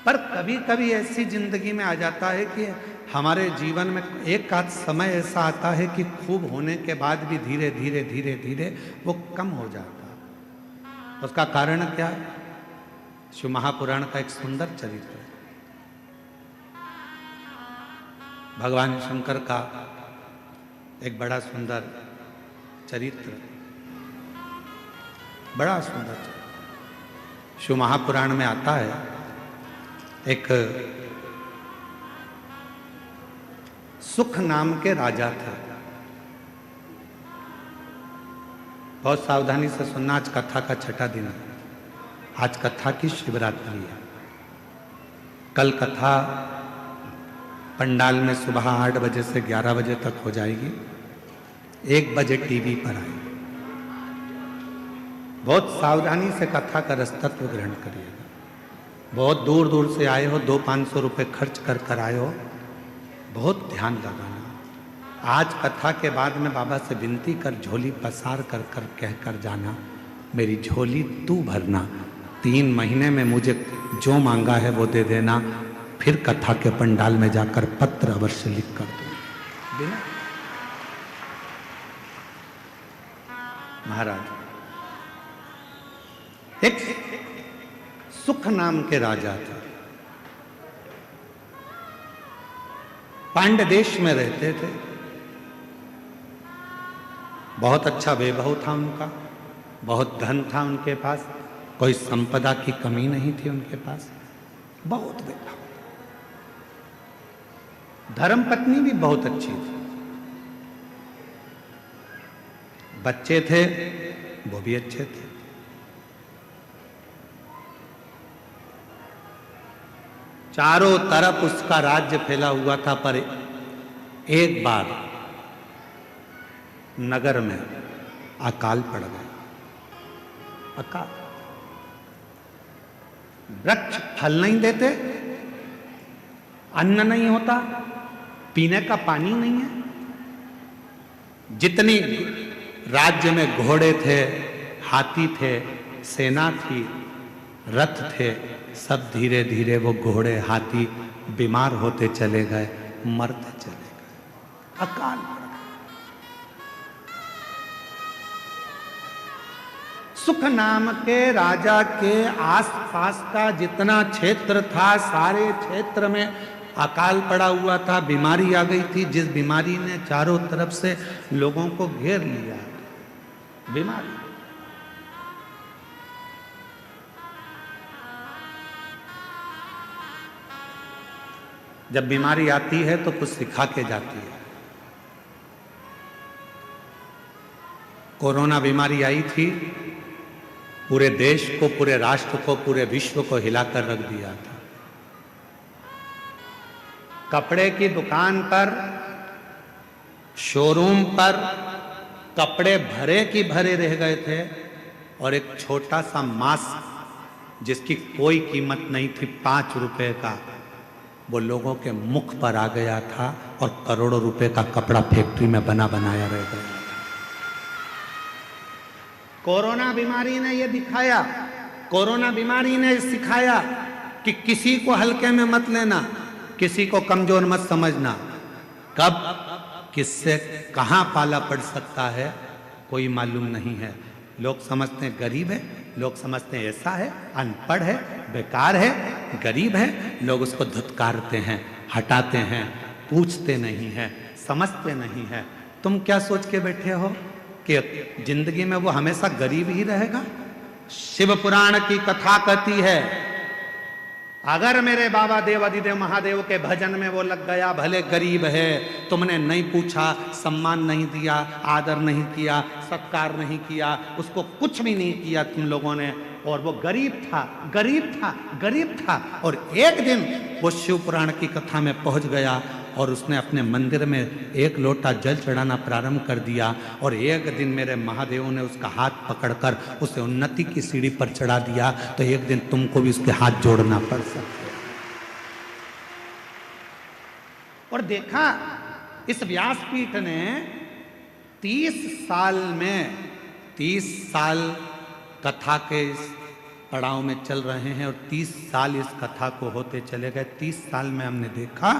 पर कभी कभी ऐसी जिंदगी में आ जाता है कि हमारे जीवन में एक आध समय ऐसा आता है कि खूब होने के बाद भी धीरे धीरे धीरे धीरे वो कम हो जाता है। उसका कारण क्या है? शिव महापुराण का एक सुंदर चरित्र है। भगवान शंकर का एक बड़ा सुंदर चरित्र, बड़ा सुंदर चरित्र शिव महापुराण में आता है। एक सुख नाम के राजा थे। बहुत सावधानी से सुनना, आज कथा का छठा दिन है, आज कथा की शिवरात्रि है। कल कथा पंडाल में सुबह 8 बजे से 11 बजे तक हो जाएगी, 1 बजे टीवी पर आएगी। बहुत सावधानी से कथा का रसतत्व ग्रहण करिएगा। बहुत दूर दूर से आए हो, 200-500 रुपये खर्च कर आए हो, बहुत ध्यान लगाना। आज कथा के बाद में बाबा से विनती कर, झोली पसार कर कह कर जाना, मेरी झोली तू भरना, 3 महीने में मुझे जो मांगा है वो दे देना, फिर कथा के पंडाल में जाकर पत्र अवश्य लिख कर दो। महाराज, एक सुख नाम के राजा थे, पांड्य देश में रहते थे। बहुत अच्छा वैभव था उनका, बहुत धन था उनके पास, कोई संपदा की कमी नहीं थी उनके पास, बहुत वैभव। धर्मपत्नी भी बहुत अच्छी थी, बच्चे थे वो भी अच्छे थे। चारों तरफ उसका राज्य फैला हुआ था। पर एक बार नगर में अकाल पड़ गया। अकाल, वृक्ष फल नहीं देते, अन्न नहीं होता, पीने का पानी नहीं है। जितनी राज्य में घोड़े थे, हाथी थे, सेना थी, रथ थे, सब धीरे धीरे वो घोड़े हाथी बीमार होते चले गए, मरते चले गए। अकाल पड़ गया। सुख नाम के राजा के आसपास का जितना क्षेत्र था, सारे क्षेत्र में अकाल पड़ा हुआ था, बीमारी आ गई थी, जिस बीमारी ने चारों तरफ से लोगों को घेर लिया। बीमारी जब बीमारी आती है तो कुछ सिखा के जाती है। कोरोना बीमारी आई थी, पूरे देश को, पूरे राष्ट्र को, पूरे विश्व को हिलाकर रख दिया था। कपड़े की दुकान पर, शोरूम पर कपड़े भरे की भरे रह गए थे और एक छोटा सा मास्क जिसकी कोई कीमत नहीं थी, 5 रुपए का, वो लोगों के मुख पर आ गया था और करोड़ों रुपए का कपड़ा फैक्ट्री में बना बनाया रह गया। कोरोना बीमारी ने ये दिखाया, कोरोना बीमारी ने सिखाया कि किसी को हल्के में मत लेना, किसी को कमजोर मत समझना। कब किससे कहां पाला पड़ सकता है कोई मालूम नहीं है। लोग समझते हैं गरीब है, लोग समझते हैं ऐसा है, अनपढ़ है, बेकार है, गरीब है, लोग उसको धुतकारते हैं, हटाते हैं, पूछते नहीं है, समझते नहीं है। तुम क्या सोच के बैठे हो कि जिंदगी में वो हमेशा गरीब ही रहेगा? शिव पुराण की कथा कहती है, अगर मेरे बाबा देवाधिदेव महादेव के भजन में वो लग गया, भले गरीब है, तुमने नहीं पूछा, सम्मान नहीं दिया, आदर नहीं किया, सत्कार नहीं किया, उसको कुछ भी नहीं किया तुम लोगों ने, और वो गरीब था, गरीब था, गरीब था, और एक दिन वो शिव पुराण की कथा में पहुंच गया और उसने अपने मंदिर में 1 लोटा जल चढ़ाना प्रारंभ कर दिया, और एक दिन मेरे महादेव ने उसका हाथ पकड़कर उसे उन्नति की सीढ़ी पर चढ़ा दिया। तो एक दिन तुमको भी उसके हाथ जोड़ना पड़ सकता है। और देखा, इस व्यासपीठ ने 30 साल में, 30 साल कथा के पड़ाव में चल रहे हैं और 30 साल इस कथा को होते चले गए। 30 साल में हमने देखा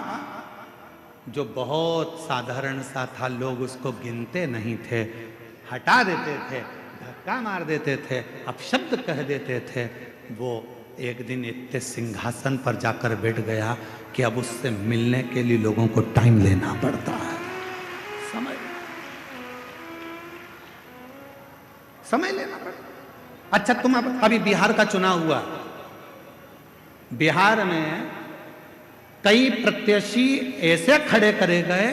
जो बहुत साधारण सा था, लोग उसको गिनते नहीं थे, हटा देते थे, धक्का मार देते थे, अपशब्द कह देते थे, वो एक दिन इतने सिंहासन पर जाकर बैठ गया कि अब उससे मिलने के लिए लोगों को टाइम लेना पड़ता है, समय लेना पड़ता। अच्छा, तुम अभी बिहार का चुनाव हुआ, बिहार में कई प्रत्याशी ऐसे खड़े करे गए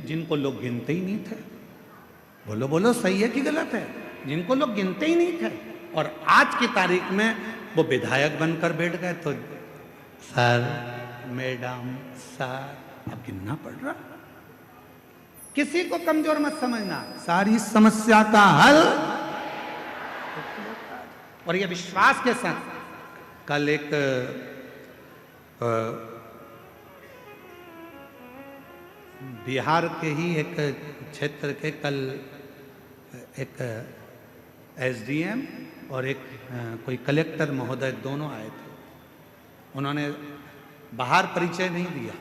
जिनको लोग गिनते ही नहीं थे। बोलो बोलो, सही है कि गलत है? जिनको लोग गिनते ही नहीं थे, और आज की तारीख में वो विधायक बनकर बैठ गए। तो सर, मैडम, सर, अब गिनना पड़ रहा। किसी को कमजोर मत समझना, सारी समस्या का हल, और ये विश्वास के साथ। कल एक बिहार के ही एक क्षेत्र के, कल एक एसडीएम और एक कोई कलेक्टर महोदय दोनों आए थे। उन्होंने बाहर परिचय नहीं दिया,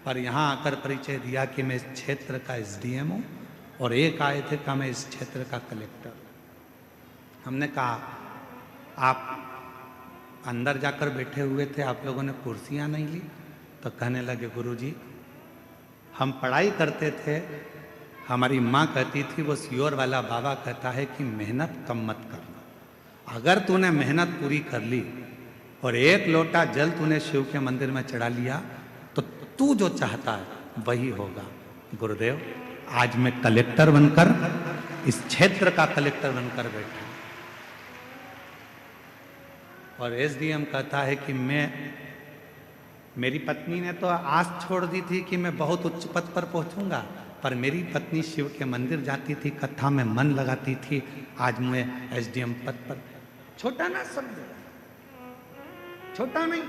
पर यहाँ आकर परिचय दिया कि मैं इस क्षेत्र का एसडीएम हूँ, और एक आए थे कहा मैं इस क्षेत्र का कलेक्टर। हमने कहा आप अंदर जाकर बैठे हुए थे, आप लोगों ने कुर्सियाँ नहीं ली? तो कहने लगे गुरुजी, हम पढ़ाई करते थे, हमारी माँ कहती थी, वो सियोर वाला बाबा कहता है कि मेहनत कम मत करना। अगर तूने मेहनत पूरी कर ली और 1 लोटा जल तूने शिव के मंदिर में चढ़ा लिया तो तू जो चाहता है वही होगा। गुरुदेव, आज मैं कलेक्टर बनकर, इस क्षेत्र का कलेक्टर बनकर बैठा, और एसडीएम कहता है कि मेरी पत्नी ने तो आस छोड़ दी थी कि मैं बहुत उच्च पद पर पहुंचूंगा, पर मेरी पत्नी शिव के मंदिर जाती थी, कथा में मन लगाती थी, आज मैं एसडीएम पद पर। छोटा ना समझो, छोटा नहीं।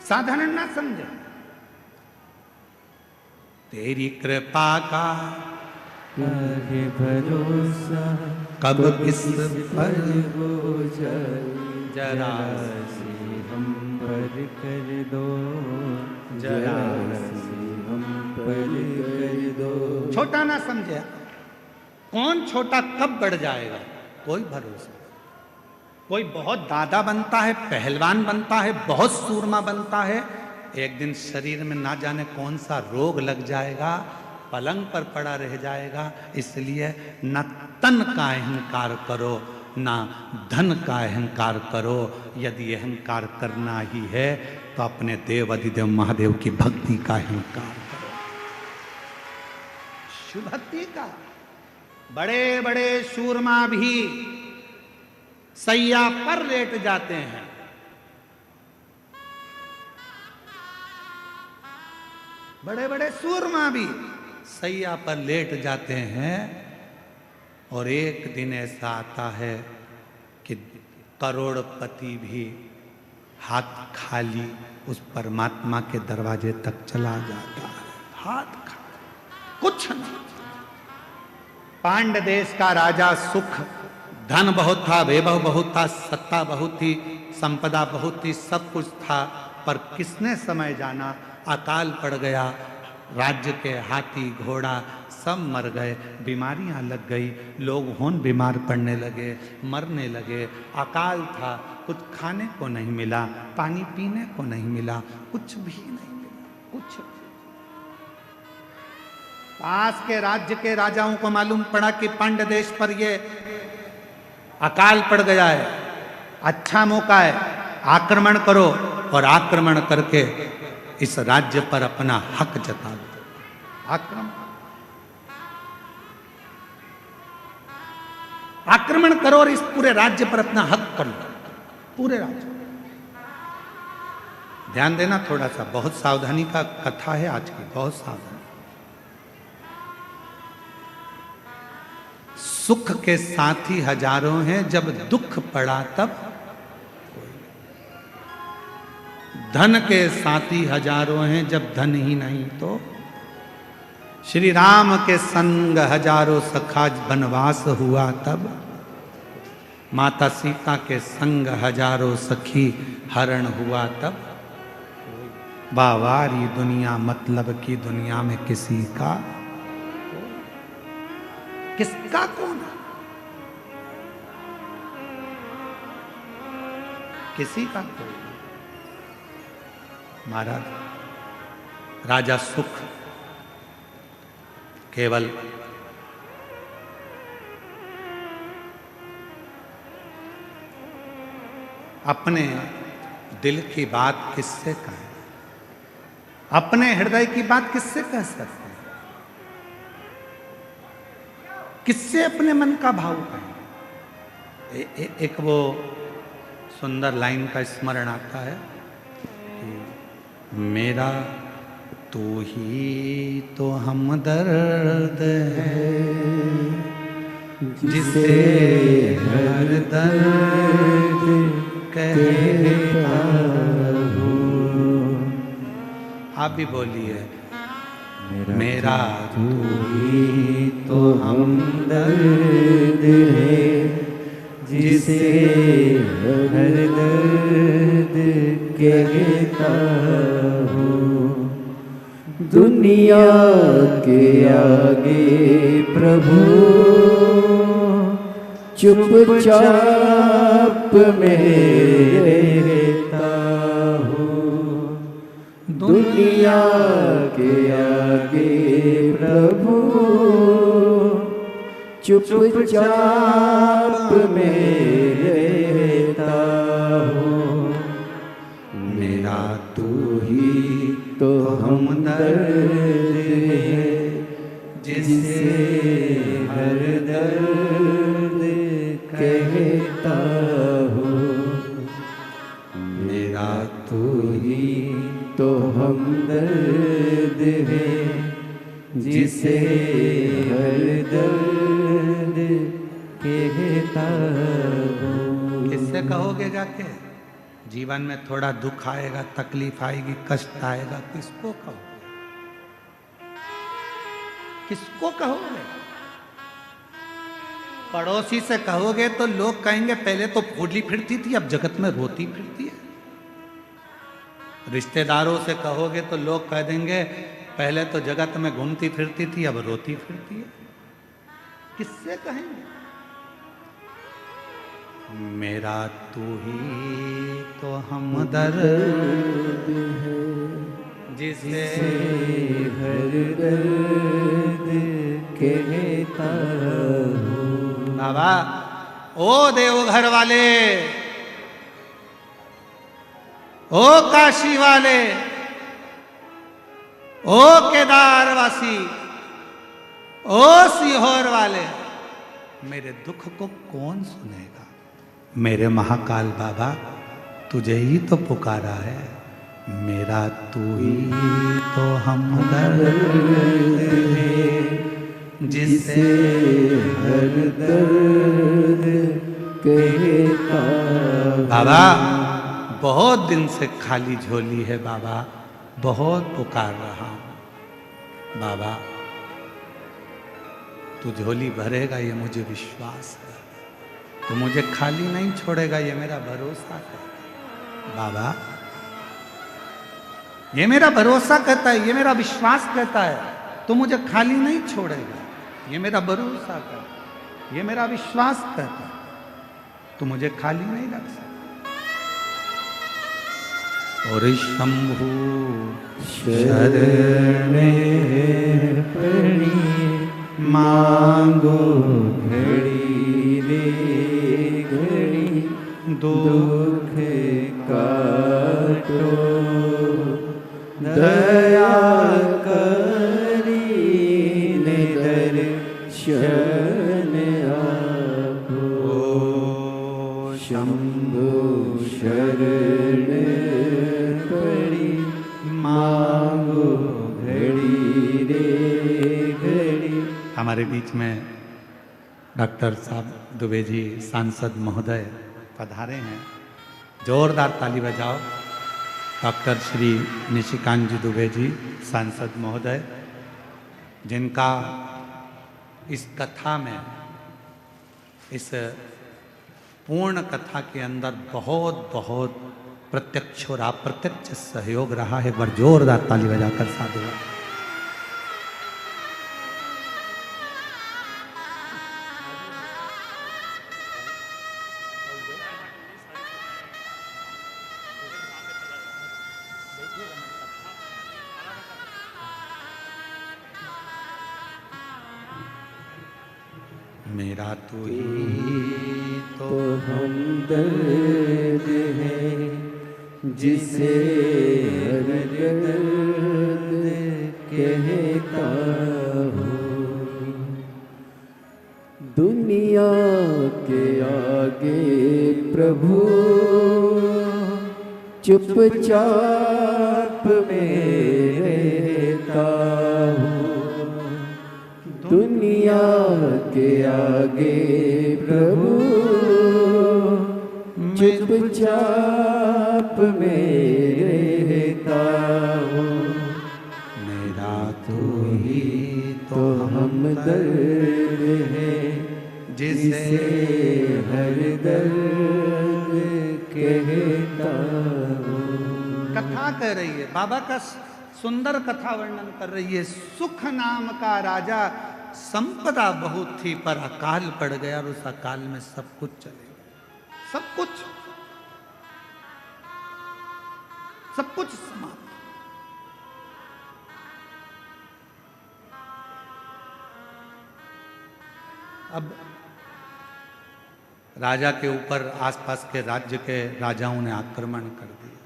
साधारण ना समझे। तेरी कृपा का काहे भरोसा, कब किस पर हो जाए, जरा सी हम पर कर दो, जरा सी हम पर छोटा ना समझे। कौन छोटा कब बढ़ जाएगा कोई भरोसा। कोई बहुत दादा बनता है, पहलवान बनता है, बहुत सूरमा बनता है, एक दिन शरीर में ना जाने कौन सा रोग लग जाएगा, पलंग पर पड़ा रह जाएगा। इसलिए न तन का अहंकार करो, ना धन का अहंकार करो। यदि अहंकार करना ही है तो अपने देव अधिदेव महादेव की भक्ति का अहंकार करो, शिव भक्ति का। बड़े बड़े सूरमा भी सैया पर लेट जाते हैं। बड़े बड़े सूरमा भी सैया पर लेट जाते हैं और एक दिन ऐसा आता है कि करोड़पति भी हाथ खाली उस परमात्मा के दरवाजे तक चला जाता है, हाथ खाली, कुछ नहीं। पांड्य देश का राजा सुख, धन बहुत था, वैभव बहुत था, सत्ता बहुत थी, संपदा बहुत थी, सब कुछ था, पर किसने समय जाना अकाल पड़ गया। राज्य के हाथी घोड़ा सब मर गए, बीमारियां लग गई, लोग होन बीमार पड़ने लगे, मरने लगे। अकाल था, कुछ खाने को नहीं मिला, पानी पीने को नहीं मिला, कुछ भी नहीं मिला, कुछ। पास के राज्य के राजाओं को मालूम पड़ा कि पांड्य देश पर ये अकाल पड़ गया है, अच्छा मौका है, आक्रमण करो और आक्रमण करके इस राज्य पर अपना हक जता दो। आक्रमण करो और इस पूरे राज्य पर अपना हक कर लो, पूरे राज्य। ध्यान देना थोड़ा सा, बहुत सावधानी का कथा है आज की, बहुत सावधानी। सुख के साथी हजारों हैं, जब दुख पड़ा तब धन के साथी हजारों हैं, जब धन ही नहीं तो। श्री राम के संग हजारों सखा, वनवास हुआ तब। माता सीता के संग हजारों सखी, हरण हुआ तब। बावारी दुनिया मतलब की दुनिया में किसी का, किसका कौन है? किसी का कोई। महाराज राजा सुख केवल अपने दिल की बात किससे कहें, अपने हृदय की बात किससे कह सकते हैं, किससे अपने मन का भाव कहें। एक वो सुंदर लाइन का स्मरण आता है कि मेरा तू ही तो हमदर्द है, जिसे हर दर्द कहता हूँ। आप भी बोलिए, मेरा तू ही तो हमदर्द है, जिसे हर दर्द कहता हूँ। दुनिया के आगे प्रभु चुपचाप में रहता हूँ। दुनिया के आगे प्रभु चुपचाप में रहता हूँ। मेरा तू ही तो हमदर्द है, जिसे हर दर्द कहता हूँ। मेरा तू ही तो हमदर्द है, जिसे हर दर्द कहता हूँ। किससे कहोगे जाके? जीवन में थोड़ा दुख आएगा, तकलीफ आएगी, कष्ट आएगा, किसको कहोगे? किसको कहोगे? पड़ोसी से कहोगे तो लोग कहेंगे पहले तो फूली फिरती थी, अब जगत में रोती फिरती है। रिश्तेदारों से कहोगे तो लोग कह देंगे पहले तो जगत में घूमती फिरती थी, अब रोती फिरती है। किससे कहेंगे? मेरा तू ही तो हमदर्द है, जिसे हर दर्द कहता हूँ। बाबा, ओ देवघर वाले, ओ काशी वाले, ओ केदारवासी, ओ सीहोर वाले, मेरे दुख को कौन सुनेगा? मेरे महाकाल बाबा, तुझे ही तो पुकारा है। मेरा तू ही तो हमदर्द है, जिसे हर दर्द कहता। बाबा, बहुत दिन से खाली झोली है बाबा, बहुत पुकार रहा हूं। बाबा, तू झोली भरेगा ये मुझे विश्वास है, तू मुझे खाली नहीं छोड़ेगा ये मेरा भरोसा है। बाबा, ये मेरा भरोसा कहता है, ये मेरा विश्वास कहता है, तू मुझे खाली नहीं छोड़ेगा। ये मेरा भरोसा कहता है, ये मेरा विश्वास कहता है, तू मुझे खाली नहीं रख सकता। और शंभु शरण पड़ी, मांगो घड़ी रे घड़ी, दुख काटो, दया करी दर्शन आपो। शंभु शरण पड़ी, मांगो घड़ी रे घड़ी। हमारे बीच में डॉक्टर साहब दुबे जी सांसद महोदय पधारे हैं। जोरदार ताली बजाओ। डॉक्टर श्री निशिकांत जी दुबे जी सांसद महोदय, जिनका इस कथा में, इस पूर्ण कथा के अंदर बहुत बहुत प्रत्यक्ष और अप्रत्यक्ष सहयोग रहा है। एक बार जोरदार ताली बजाकर साधुवाद। मेरा तू ही तो हमदर्द है, जिसे हर दर्द कहता हूँ। दुनिया के आगे प्रभु चुपचाप में रहता हूँ। दुनिया के आगे प्रभु चुपचाप में रहता हूँ। मेरा तू ही तो हमदर्द है, जिसे हर दर्द कहता हूँ। कथा कह रही है, बाबा का सुंदर कथा वर्णन कर रही है। सुख नाम का राजा, संपदा बहुत थी पर अकाल पड़ गया और उस अकाल में सब कुछ चले गया। सब कुछ समाप्त। अब राजा के ऊपर आसपास के राज्य के राजाओं ने आक्रमण कर दिया।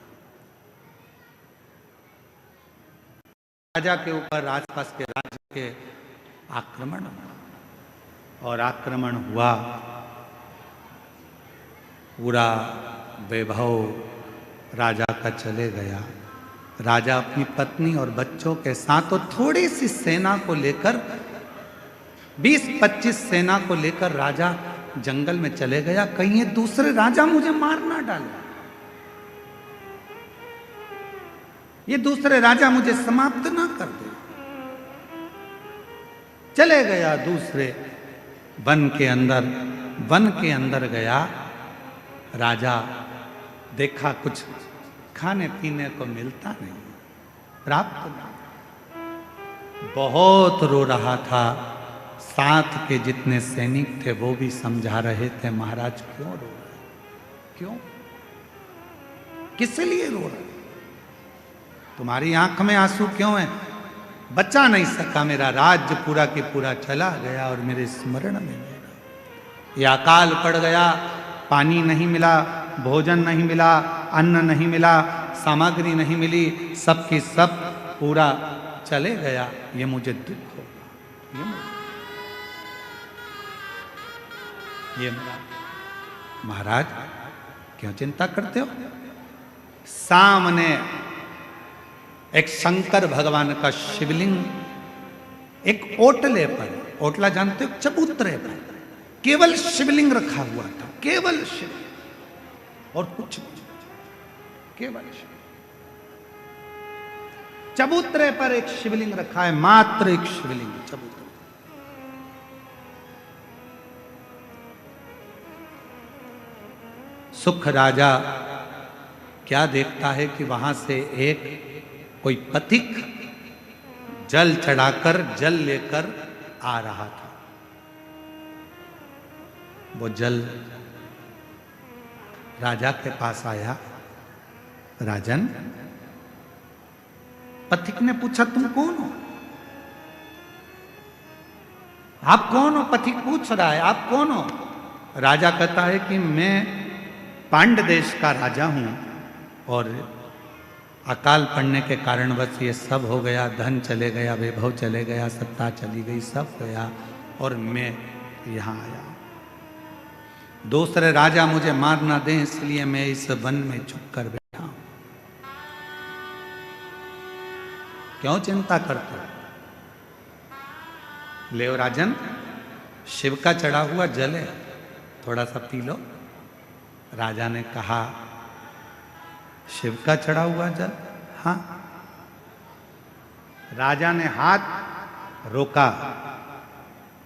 राजा के ऊपर आसपास के राज्य के आक्रमण हुआ और आक्रमण हुआ। पूरा वैभव राजा का चले गया। राजा अपनी पत्नी और बच्चों के साथ और थोड़ी सी सेना को लेकर, 20-25 सेना को लेकर राजा जंगल में चले गया। कहीं ये दूसरे राजा मुझे मार ना डाले, ये दूसरे राजा मुझे समाप्त ना कर दे। चले गया दूसरे वन के अंदर गया। राजा देखा कुछ खाने पीने को मिलता नहीं, प्राप्त नहीं। बहुत रो रहा था। साथ के जितने सैनिक थे वो भी समझा रहे थे, महाराज क्यों रो रहे, क्यों, किस लिए रो रहे, तुम्हारी आंख में आंसू क्यों है? बचा नहीं सका, मेरा राज्य पूरा के पूरा चला गया और मेरे स्मरण में नहीं रहा। ये अकाल पड़ गया, पानी नहीं मिला, भोजन नहीं मिला, अन्न नहीं मिला, सामग्री नहीं मिली, सब की सब पूरा चले गया, ये मुझे दुख होगा, ये मेरा। महाराज क्यों चिंता करते हो? सामने एक शंकर भगवान का शिवलिंग एक ओटले पर, ओटला जानते हो, चबूतरे पर केवल शिवलिंग रखा हुआ था, केवल शिव और कुछ नहीं, केवल शिव। चबूतरे पर एक शिवलिंग रखा है, मात्र एक शिवलिंग चबूतरे। सुख राजा क्या देखता है कि वहां से एक कोई पथिक जल चढ़ाकर जल लेकर आ रहा था। वो जल राजा के पास आया। राजन, पथिक ने पूछा तुम कौन हो? आप कौन हो? पथिक पूछ रहा है आप कौन हो? राजा कहता है कि मैं पांड देश का राजा हूं और अकाल पड़ने के कारणवश ये सब हो गया, धन चले गया, वैभव चले गया, सत्ता चली गई, सब गया और मैं यहां आया। दूसरे राजा मुझे मार ना दें इसलिए मैं इस वन में छुप कर बैठा हूं। क्यों चिंता करते हो? ले राजन, शिव का चढ़ा हुआ जल है, थोड़ा सा पी लो। राजा ने कहा शिव का चढ़ा हुआ जल? हाँ। राजा ने हाथ रोका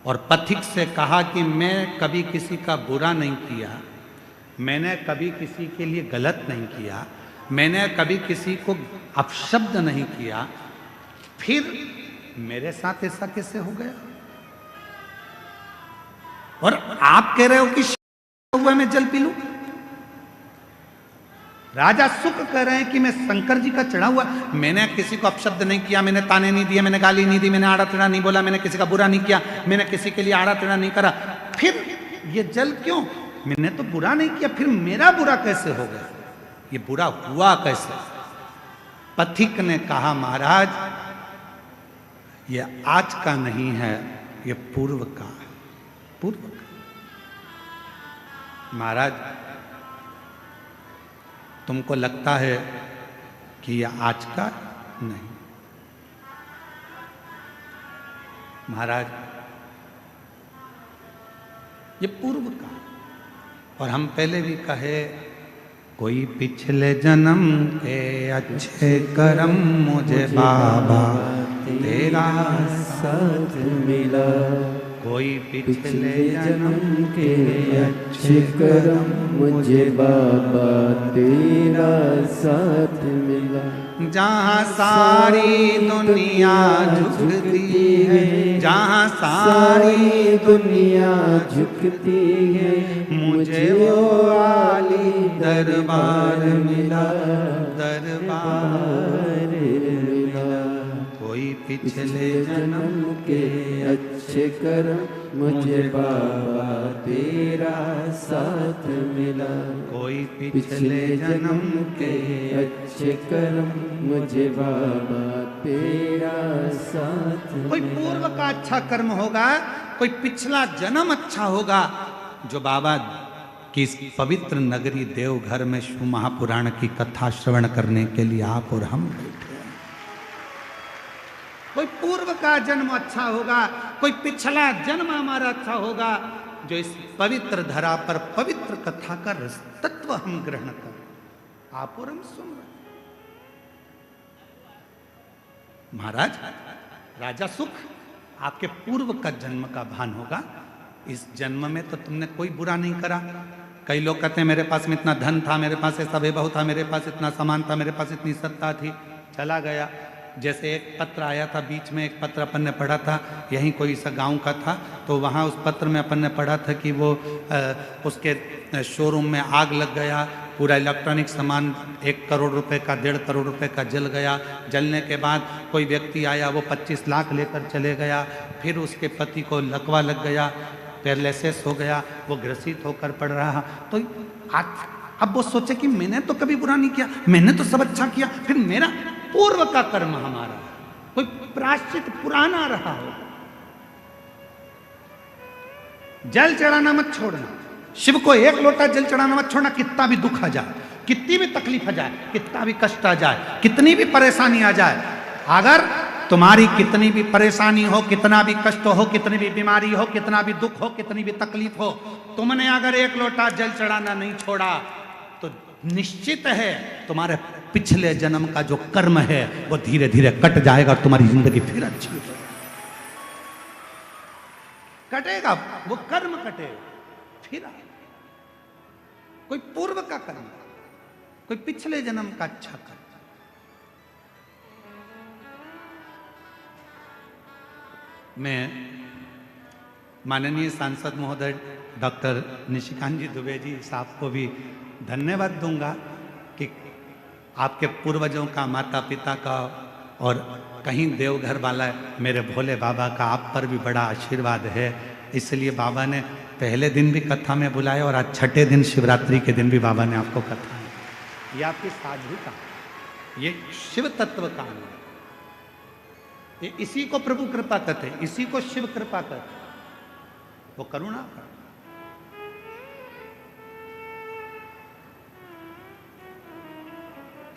और पथिक से कहा कि मैं कभी किसी का बुरा नहीं किया, मैंने कभी किसी के लिए गलत नहीं किया, मैंने कभी किसी को अपशब्द नहीं किया, फिर मेरे साथ ऐसा कैसे हो गया? और आप कह रहे हो कि शिव हुआ मैं जल पी लूं? राजा सुख कह रहे हैं कि मैं शंकर जी का चढ़ा हुआ, मैंने किसी को अपशब्द नहीं किया, मैंने ताने नहीं दिए, मैंने गाली नहीं दी, मैंने आड़ा टेढ़ा नहीं बोला, मैंने किसी का बुरा नहीं किया, मैंने किसी के लिए आड़ा टेढ़ा नहीं करा, फिर ये जल क्यों? मैंने तो बुरा नहीं किया, फिर मेरा बुरा कैसे हो गया? ये बुरा हुआ कैसे? पथिक ने कहा महाराज ये आज का नहीं है, ये पूर्व का है, पूर्व का। महाराज तुमको लगता है कि यह आज का नहीं। महाराज ये पूर्व का, और हम पहले भी कहे कोई पिछले जन्म के अच्छे कर्म मुझे बाबा तेरा साथ मिला, कोई पिछले जन्म के अच्छे कर्म मुझे बाबा तेरा साथ मिला। जहाँ सारी दुनिया झुकती है, जहाँ सारी दुनिया झुकती है, मुझे वो आली दरबार मिला, दरबार मिला। कोई पिछले जन्म के अच्छे कर्म मुझे बाबा तेरा साथ मिला, कोई पिछले जन्म के अच्छे कर्म मुझे बाबा तेरा साथ कोई पूर्व का अच्छा कर्म होगा, कोई पिछला जन्म अच्छा होगा, जो बाबा की इस पवित्र नगरी देवघर में शिव महापुराण की कथा श्रवण करने के लिए आप और हम बैठे हैं। कोई पूर्व का जन्म अच्छा होगा, कोई पिछला जन्म हमारा अच्छा होगा, जो इस पवित्र धरा पर पवित्र कथा का रस तत्व हम ग्रहण कर, आप और हम सुन रहे। महाराज राजा सुख, आपके पूर्व का जन्म का भान होगा। इस जन्म में तो तुमने कोई बुरा नहीं करा। कई लोग कहते हैं मेरे पास में इतना धन था, मेरे पास ऐसा वैभव था, मेरे पास इतना सामान था, मेरे पास इतनी सत्ता थी, चला गया। जैसे एक पत्र आया था बीच में, एक पत्र अपन ने पढ़ा था, यहीं कोई सा गांव का था, तो वहाँ उस पत्र में अपन ने पढ़ा था कि वो उसके शोरूम में आग लग गया, पूरा इलेक्ट्रॉनिक सामान 1 करोड़ रुपए का 1.5 करोड़ रुपए का जल गया। जलने के बाद कोई व्यक्ति आया, वो 25 लाख लेकर चले गया। फिर उसके पति को लकवा लग गया, पैरालिसिस हो गया, वो ग्रसित होकर पड़ रहा। तो अब वो सोचे कि मैंने तो कभी बुरा नहीं किया, मैंने तो सब अच्छा किया, फिर मेरा पूर्व का कर्म हमारा कोई प्रायश्चित पुराना रहा हो। जल चढ़ाना मत छोड़ना, शिव को 1 लोटा जल चढ़ाना मत छोड़ना। कितना भी दुख आ जाए, कितनी भी तकलीफ आ जाए, कितना भी कष्ट आ जाए, कितनी भी परेशानी आ जाए, अगर तुम्हारी कितनी भी परेशानी हो, कितना भी कष्ट हो, कितनी भी बीमारी हो, कितना भी दुख हो, कितनी भी तकलीफ हो, तुमने अगर 1 लोटा जल चढ़ाना नहीं छोड़ा तो निश्चित है तुम्हारे पिछले जन्म का जो कर्म है वो धीरे धीरे कट जाएगा और तुम्हारी जिंदगी फिर अच्छी हो कटेगा, वो कर्म कटेगा। फिर कोई पूर्व का कर्म, कोई पिछले जन्म का अच्छा कर्म। मैं माननीय सांसद महोदय डॉक्टर निशिकांत जी दुबे जी साहब को भी धन्यवाद दूंगा कि आपके पूर्वजों का, माता पिता का और कहीं देवघर वाला मेरे भोले बाबा का आप पर भी बड़ा आशीर्वाद है। इसलिए बाबा ने पहले दिन भी कथा में बुलाया और आज छठे दिन शिवरात्रि के दिन भी बाबा ने आपको कथा में, ये आपकी साधुता, ये शिव तत्व का है। ये इसी को प्रभु कृपा कहते, इसी को शिव कृपा कहते, वो करुणा का।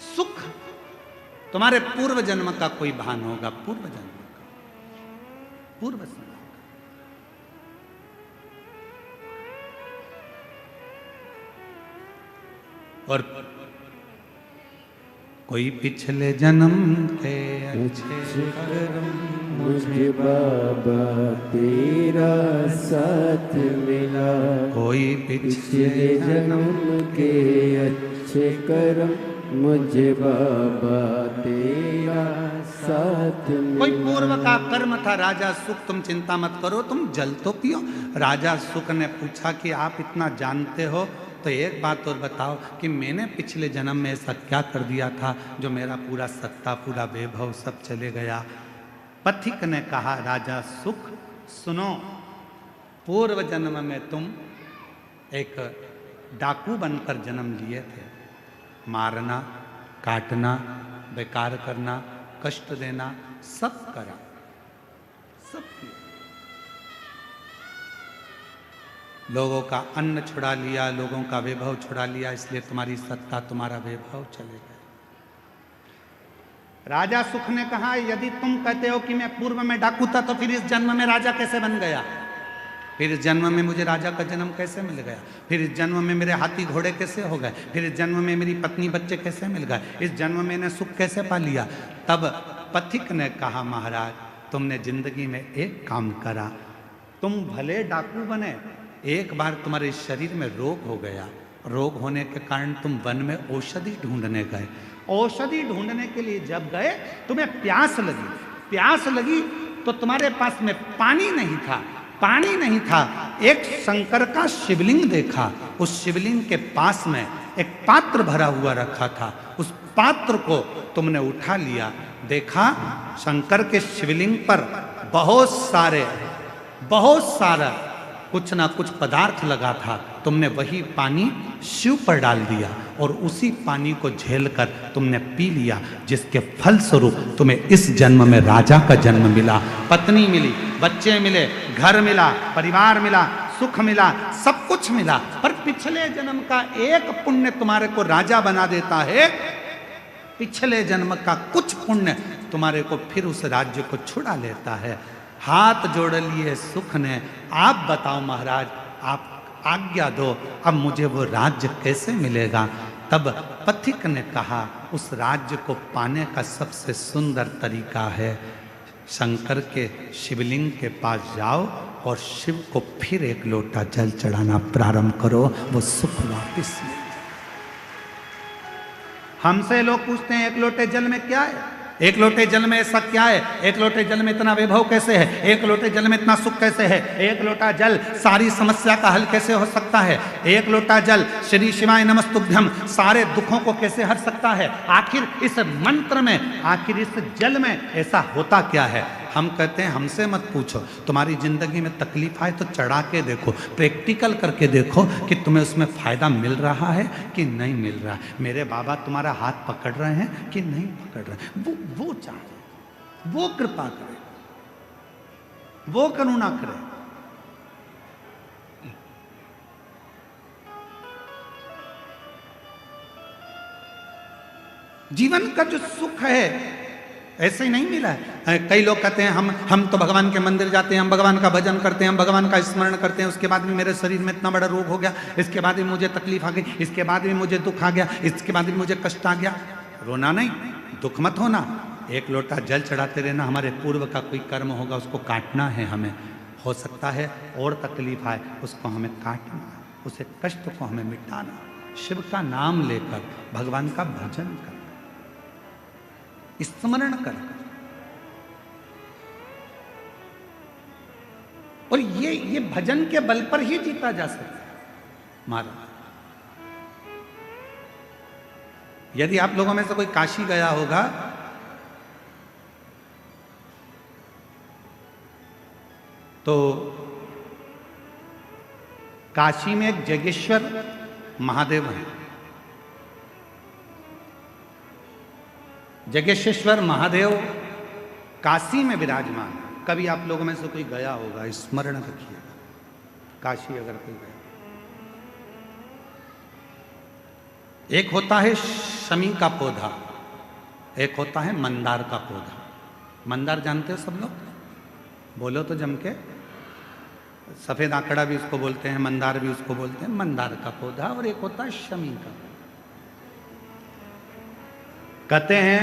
सुख तुम्हारे पूर्व जन्म का कोई भान होगा, पूर्व जन्म का, पूर्व जन्म का। और कोई पिछले जन्म के अच्छे कर्म मुझे बाबा तेरा साथ मिला, कोई पिछले जन्म के अच्छे कर्म मुझे बाबा तेरा साथ मिला। कोई पूर्व का कर्म था राजा सुख, तुम चिंता मत करो, तुम जल तो पियो। राजा सुख ने पूछा कि आप इतना जानते हो तो एक बात और बताओ कि मैंने पिछले जन्म में ऐसा क्या कर दिया था जो मेरा पूरा सत्ता, पूरा वैभव सब चले गया। पथिक ने कहा, राजा सुख सुनो, पूर्व जन्म में तुम एक डाकू बनकर जन्म लिए थे। मारना, काटना, बेकार करना, कष्ट देना, सब करा, सब किया। लोगों का अन्न छुड़ा लिया, लोगों का वैभव छुड़ा लिया, इसलिए तुम्हारी सत्ता, तुम्हारा वैभव चले गए। राजा सुख ने कहा, यदि तुम कहते हो कि मैं पूर्व में डाकू था तो फिर इस जन्म में राजा कैसे बन गया? फिर इस जन्म में मुझे राजा का जन्म कैसे मिल गया? फिर इस जन्म में मेरे हाथी घोड़े कैसे हो गए? फिर इस जन्म में मेरी पत्नी बच्चे कैसे मिल गए? इस जन्म में मैंने सुख कैसे पा लिया? तब पथिक ने कहा, महाराज तुमने जिंदगी में एक काम करा, तुम भले डाकू बने, एक बार तुम्हारे शरीर में रोग हो गया, रोग होने के कारण तुम वन में औषधि ढूंढने गए। औषधि ढूंढने के लिए जब गए तुम्हें प्यास लगी, प्यास लगी तो तुम्हारे पास में पानी नहीं था, पानी नहीं था। एक शंकर का शिवलिंग देखा, उस शिवलिंग के पास में एक पात्र भरा हुआ रखा था, उस पात्र को तुमने उठा लिया, देखा शंकर के शिवलिंग पर बहुत सारा कुछ ना कुछ पदार्थ लगा था, तुमने वही पानी शिव पर डाल दिया और उसी पानी को झेलकर तुमने पी लिया, जिसके फल स्वरूप तुम्हें इस जन्म में राजा का जन्म मिला, पत्नी मिली, बच्चे मिले, घर मिला, परिवार मिला, सुख मिला, सब कुछ मिला। पर पिछले जन्म का एक पुण्य तुम्हारे को राजा बना देता है, पिछले जन्म का कुछ पुण्य तुम्हारे को फिर उस राज्य को छुड़ा लेता है। हाथ जोड़ लिए सुख ने, आप बताओ महाराज, आप आज्ञा दो, अब मुझे वो राज्य कैसे मिलेगा? तब पथिक ने कहा, उस राज्य को पाने का सबसे सुंदर तरीका है, शंकर के शिवलिंग के पास जाओ और शिव को फिर एक लोटा जल चढ़ाना प्रारंभ करो, वो सुख वापिस मिल जाए। हमसे लोग पूछते हैं एक लोटे जल में क्या है? एक लोटे जल में ऐसा क्या है, एक लोटे जल में इतना वैभव कैसे है, एक लोटे जल में इतना सुख कैसे है, एक लोटा जल सारी समस्या का हल कैसे हो सकता है, एक लोटा जल श्री शिवाय नमस्तुभ्यम सारे दुखों को कैसे हर सकता है। आखिर इस मंत्र में, आखिर इस जल में ऐसा होता क्या है। हम कहते हैं हमसे मत पूछो, तुम्हारी जिंदगी में तकलीफ आए तो चढ़ा के देखो, प्रैक्टिकल करके देखो कि तुम्हें उसमें फायदा मिल रहा है कि नहीं मिल रहा है। मेरे बाबा तुम्हारा हाथ पकड़ रहे हैं कि नहीं पकड़ रहे हैं, वो चाहे, वो कृपा करे, वो करुणा करे। जीवन का जो सुख है ऐसे ही नहीं मिला है। कई लोग कहते हैं हम तो भगवान के मंदिर जाते हैं, हम भगवान का भजन करते हैं, हम भगवान का स्मरण करते हैं, उसके बाद भी मेरे शरीर में इतना बड़ा रोग हो गया, इसके बाद भी मुझे तकलीफ आ गई, इसके बाद भी मुझे दुख आ गया, इसके बाद भी मुझे कष्ट आ गया। रोना नहीं, दुख मत होना, एक लोटा जल चढ़ाते रहना। हमारे पूर्व का कोई कर्म होगा उसको काटना है हमें, हो सकता है और तकलीफ आए उसको हमें काटना, उसे कष्ट को हमें मिटाना, शिव का नाम लेकर भगवान का भजन कर, स्मरण कर। और ये भजन के बल पर ही जीता जा सकता है महाराज। यदि आप लोगों में से कोई काशी गया होगा तो काशी में एक जगेश्वर महादेव है। जगेश्वर महादेव काशी में विराजमान है। कभी आप लोगों में से कोई गया होगा, स्मरण रखिएगा, काशी अगर कोई गया। एक होता है शमी का पौधा, एक होता है मंदार का पौधा। मंदार जानते हो सब लोग, बोलो तो जम के। सफेद आंकड़ा भी उसको बोलते हैं, मंदार भी उसको बोलते हैं। मंदार का पौधा और एक होता है शमी का। कहते हैं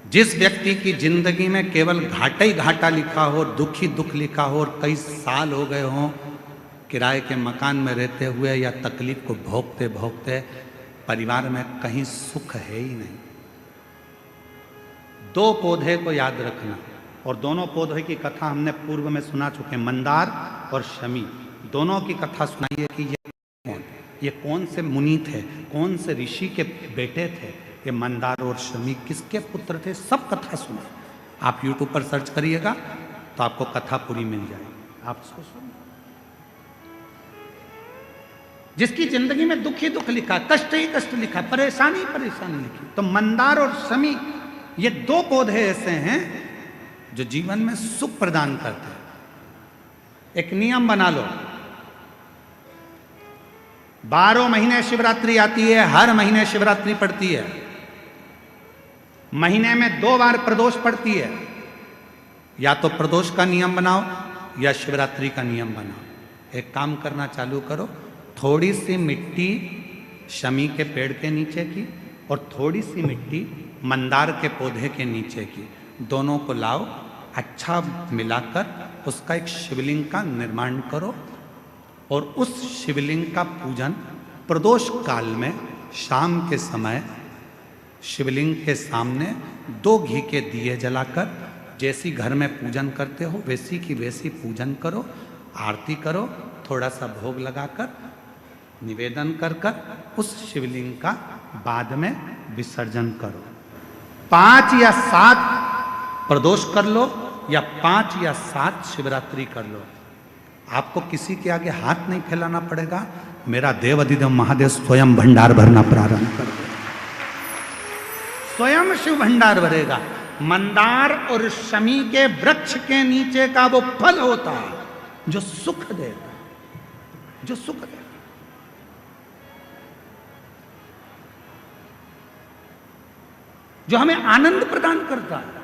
जिस व्यक्ति की जिंदगी में केवल घाटा ही घाटा लिखा हो, दुख ही दुख लिखा हो और कई साल हो गए हों किराए के मकान में रहते हुए या तकलीफ को भोगते भोगते, परिवार में कहीं सुख है ही नहीं, दो पौधे को याद रखना। और दोनों पौधे की कथा हमने पूर्व में सुना चुके, मंदार और शमी। दोनों की कथा सुनाइए कि ये कौन से मुनि थे, कौन से ऋषि के बेटे थे, ये मंदार और शमी किसके पुत्र थे, सब कथा सुने। आप YouTube पर सर्च करिएगा तो आपको कथा पूरी मिल जाएगी। आप उसको सुनिए। जिसकी जिंदगी में दुख ही दुख लिखा, कष्ट ही कष्ट लिखा, परेशानी परेशानी लिखी, तो मंदार और शमी ये दो पौधे ऐसे हैं जो जीवन में सुख प्रदान करते हैं। एक नियम बना लो, 12 महीने शिवरात्रि आती है, हर महीने शिवरात्रि पड़ती है, महीने में 2 बार प्रदोष पड़ती है। या तो प्रदोष का नियम बनाओ या शिवरात्रि का नियम बनाओ। एक काम करना चालू करो, थोड़ी सी मिट्टी शमी के पेड़ के नीचे की और थोड़ी सी मिट्टी मंदार के पौधे के नीचे की, दोनों को लाओ, अच्छा मिलाकर उसका एक शिवलिंग का निर्माण करो और उस शिवलिंग का पूजन प्रदोष काल में शाम के समय शिवलिंग के सामने 2 घी के दिए जलाकर, जैसी घर में पूजन करते हो वैसी की वैसी पूजन करो, आरती करो, थोड़ा सा भोग लगाकर निवेदन कर कर उस शिवलिंग का बाद में विसर्जन करो। 5 या 7 प्रदोष कर लो या 5 या 7 शिवरात्रि कर लो। आपको किसी के आगे हाथ नहीं फैलाना पड़ेगा। मेरा देव अधिदेव महादेव स्वयं भंडार भरना प्रारंभ कर दे, स्वयं शिव भंडार भरेगा। मंदार और शमी के वृक्ष के नीचे का वो फल होता है जो सुख देगा, जो सुख देगा। जो हमें आनंद प्रदान करता है।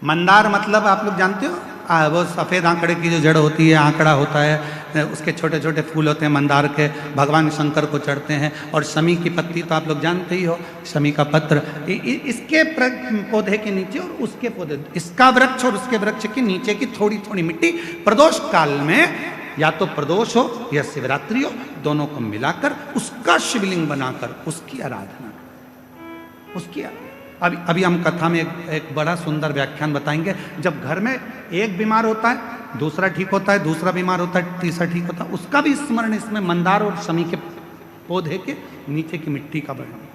मंदार मतलब आप लोग जानते हो, वो सफ़ेद आंकड़े की जो जड़ होती है, आंकड़ा होता है, उसके छोटे छोटे फूल होते हैं मंदार के, भगवान शंकर को चढ़ते हैं। और शमी की पत्ती तो आप लोग जानते ही हो, शमी का पत्र, इसके पौधे के नीचे और उसके पौधे, इसका वृक्ष और उसके वृक्ष के नीचे की थोड़ी थोड़ी मिट्टी प्रदोष काल में, या तो प्रदोष हो या शिवरात्रि हो, दोनों को मिलाकर उसका शिवलिंग बनाकर उसकी आराधना, उसकी अभी हम कथा में एक बड़ा सुंदर व्याख्यान बताएंगे। जब घर में एक बीमार होता है, दूसरा ठीक होता है, दूसरा बीमार होता है, तीसरा ठीक होता है, उसका भी स्मरण इसमें मंदार और शमी के पौधे के नीचे की मिट्टी का वर्णन।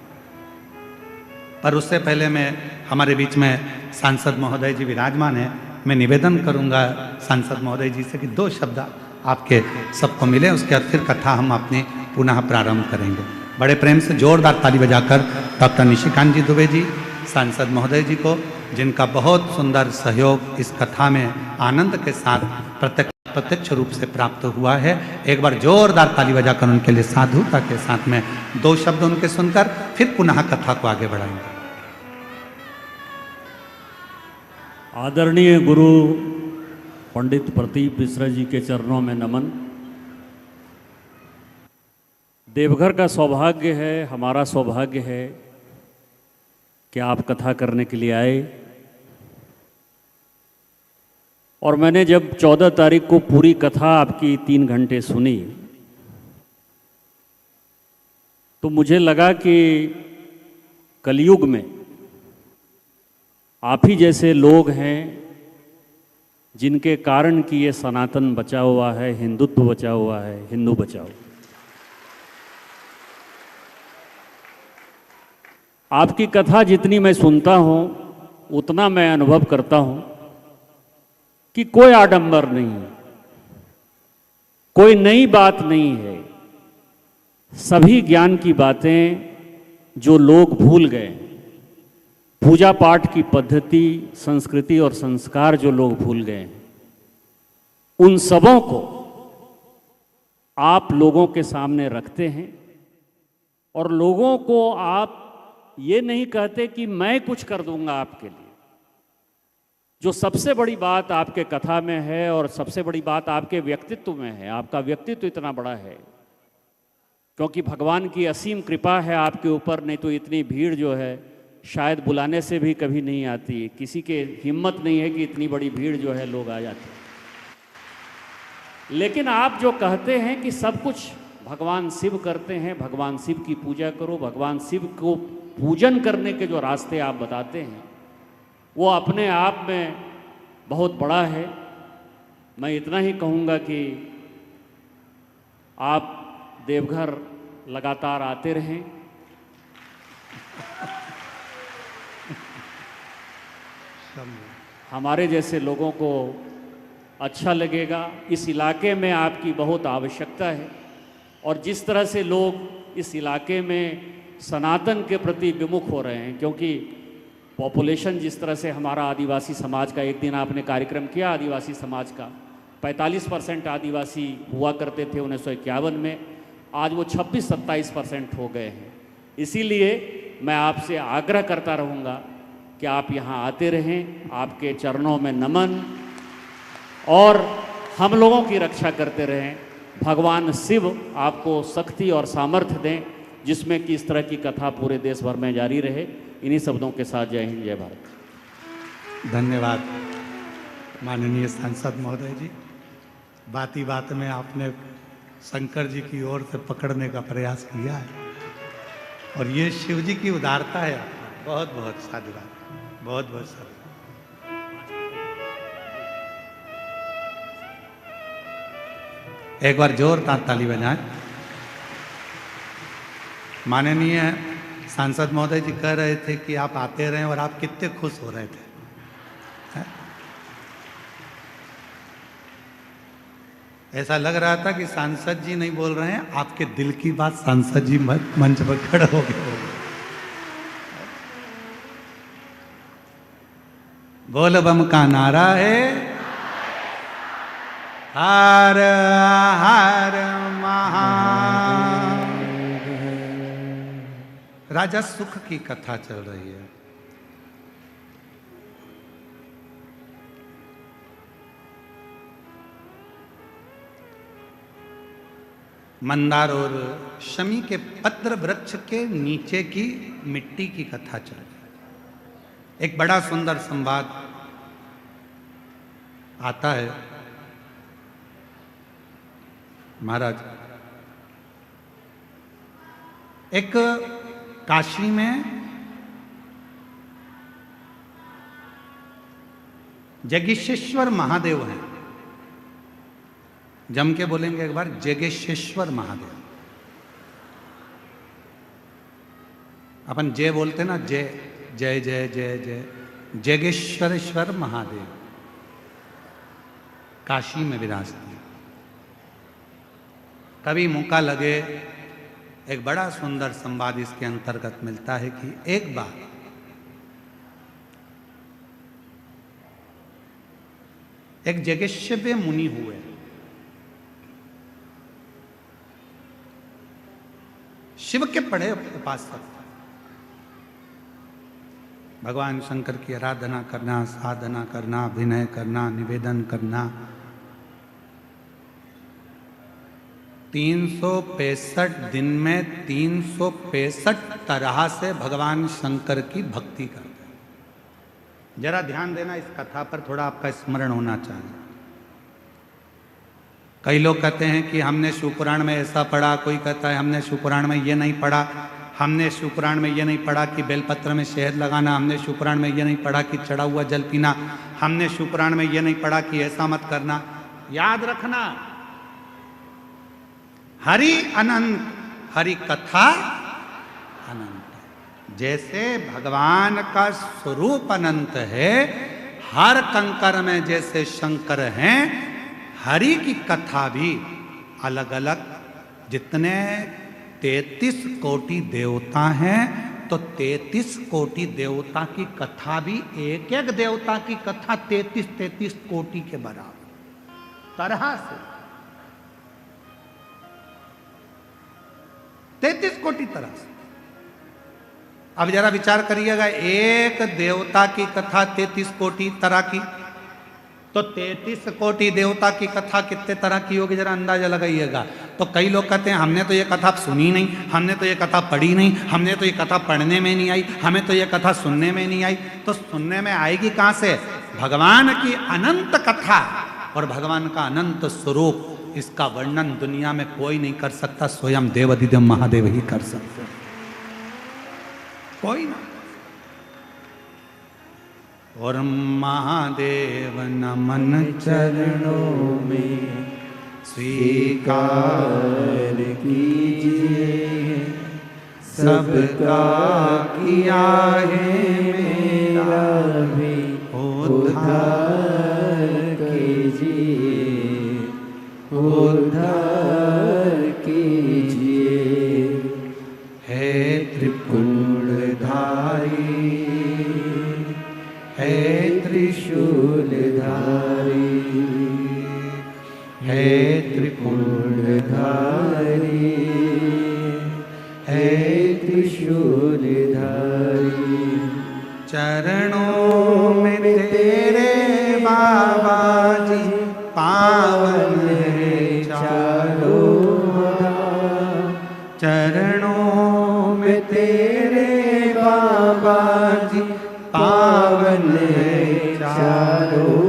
पर उससे पहले मैं हमारे बीच में सांसद महोदय जी विराजमान है, मैं निवेदन करूंगा सांसद महोदय जी से कि 2 शब्द आपके सबको मिले, उसके बाद फिर कथा हम अपनी पुनः प्रारंभ करेंगे। बड़े प्रेम से जोरदार ताली बजाकर डॉक्टर निशिकांत जी दुबे जी, सांसद महोदय जी को, जिनका बहुत सुंदर सहयोग इस कथा में आनंद के साथ प्रत्यक्ष रूप से प्राप्त हुआ है, एक बार जोरदार ताली बजाकर उनके लिए साधुता के साथ में 2 शब्द उनके सुनकर फिर पुनः कथा को आगे बढ़ाएंगे। आदरणीय गुरु पंडित प्रदीप मिश्रा जी के चरणों में नमन। देवघर का सौभाग्य है, हमारा सौभाग्य है कि आप कथा करने के लिए आए। और मैंने जब 14 तारीख को पूरी कथा आपकी 3 घंटे सुनी तो मुझे लगा कि कलयुग में आप ही जैसे लोग हैं जिनके कारण कि ये सनातन बचा हुआ है, हिंदुत्व बचा हुआ है, हिंदू बचाओ। आपकी कथा जितनी मैं सुनता हूँ उतना मैं अनुभव करता हूँ कि कोई आडंबर नहीं है, कोई नई बात नहीं है। सभी ज्ञान की बातें जो लोग भूल गए, पूजा पाठ की पद्धति, संस्कृति और संस्कार जो लोग भूल गए, उन सबों को आप लोगों के सामने रखते हैं। और लोगों को आप ये नहीं कहते कि मैं कुछ कर दूंगा आपके लिए। जो सबसे बड़ी बात आपके कथा में है और सबसे बड़ी बात आपके व्यक्तित्व में है, आपका व्यक्तित्व इतना बड़ा है क्योंकि भगवान की असीम कृपा है आपके ऊपर, नहीं तो इतनी भीड़ जो है शायद बुलाने से भी कभी नहीं आती। किसी के हिम्मत नहीं है कि इतनी बड़ी भीड़ जो है लोग आ जाते हैं। लेकिन आप जो कहते हैं कि सब कुछ भगवान शिव करते हैं, भगवान शिव की पूजा करो, भगवान शिव को पूजन करने के जो रास्ते आप बताते हैं वो अपने आप में बहुत बड़ा है। मैं इतना ही कहूँगा कि आप देवघर लगातार आते रहें। हमारे जैसे लोगों को अच्छा लगेगा। इस इलाके में आपकी बहुत आवश्यकता है और जिस तरह से लोग इस इलाके में सनातन के प्रति विमुख हो रहे हैं, क्योंकि पॉपुलेशन जिस तरह से हमारा आदिवासी समाज का, एक दिन आपने कार्यक्रम किया आदिवासी समाज का, 45% आदिवासी हुआ करते थे 1951 में, आज वो 26-27% हो गए हैं। इसीलिए मैं आपसे आग्रह करता रहूँगा कि आप यहाँ आते रहें। आपके चरणों में नमन, और हम लोगों की रक्षा करते रहें। भगवान शिव आपको शक्ति और सामर्थ्य दें जिसमें कि इस तरह की कथा पूरे देश भर में जारी रहे। इन्हीं शब्दों के साथ जय हिंद, जय भारत। धन्यवाद माननीय सांसद महोदय जी। बात ही बात में आपने शंकर जी की ओर से पकड़ने का प्रयास किया है और ये शिव जी की उदारता है। बहुत बहुत साधुवाद, बहुत बहुत साधुवाद। एक बार जोरदार ताली बजाएं। माननीय सांसद महोदय जी कह रहे थे कि आप आते रहें और आप कितने खुश हो रहे थे। ऐसा लग रहा था कि सांसद जी नहीं बोल रहे हैं, आपके दिल की बात सांसद जी मंच पर खड़े हो गए। बोल बम का नारा है, हर हर महा। राजा सुख की कथा चल रही है। मंदार और शमी के पत्र वृक्ष के नीचे की मिट्टी की कथा चल रही है। एक बड़ा सुंदर संवाद आता है। महाराज एक काशी में जगेश्वर महादेव हैं। जम के बोलेंगे एक बार, जगेश्वर महादेव। अपन जय बोलते ना, जय जय जय जय जय। जगेश्वरेश्वर महादेव काशी में विराजते हैं। कभी मौका लगे, एक बड़ा सुंदर संवाद इसके अंतर्गत मिलता है कि एक बार एक जगेश्वर मुनि हुए। शिव के बड़े उपासक, भगवान शंकर की आराधना करना, साधना करना, विनय करना, निवेदन करना, 365 दिन में 365 तरह से भगवान शंकर की भक्ति करते हैं। जरा ध्यान देना, इस कथा पर थोड़ा आपका स्मरण होना चाहिए। कई लोग कहते हैं कि हमने शिवपुराण में ऐसा पढ़ा, कोई कहता है हमने शिवपुराण में ये नहीं पढ़ा, हमने शिवपुराण में ये नहीं पढ़ा कि बेलपत्र में शहद लगाना, हमने शिवपुराण में ये नहीं पढ़ा कि चढ़ा हुआ जल पीना, हमने शिवपुराण में ये नहीं पढ़ा कि ऐसा मत करना। याद रखना, हरि अनंत, हरि कथा अनंत। जैसे भगवान का स्वरूप अनंत है, हर कंकर में जैसे शंकर हैं, हरि की कथा भी अलग अलग। जितने 33 कोटि देवता हैं, तो 33 कोटि देवता की कथा भी, एक एक देवता की कथा 33 कोटि के बराबर तरह से, 33 कोटि तरह से। अब जरा विचार करिएगा, एक देवता की कथा 33 कोटि तरह की, तो 33 कोटि देवता की कथा कितने तरह की होगी, जरा अंदाजा लगाइएगा। तो कई लोग कहते हैं हमने तो ये कथा सुनी नहीं, हमने तो ये कथा पढ़ी नहीं, हमने तो ये कथा पढ़ने में नहीं आई, हमें तो ये कथा सुनने में नहीं आई। तो सुनने में आएगी कहां से? भगवान की अनंत कथा और भगवान का अनंत स्वरूप, इसका वर्णन दुनिया में कोई नहीं कर सकता, स्वयं देवाधिदेव महादेव ही कर सकते, कोई ना। और महादेव नमन चरणों में स्वीकार कीजिए, सबका किया है मेरा भी उद्धार कीजिए, उद्धार कीजिए। है त्रिपुंडधारी, है त्रिशूलधारी, है त्रिपुंडधारी, है त्रिशूलधारी। चरणों में तेरे बाबा जी पावन है चारों धाम। चरणों में तेरे बाबा जी पावन है चारों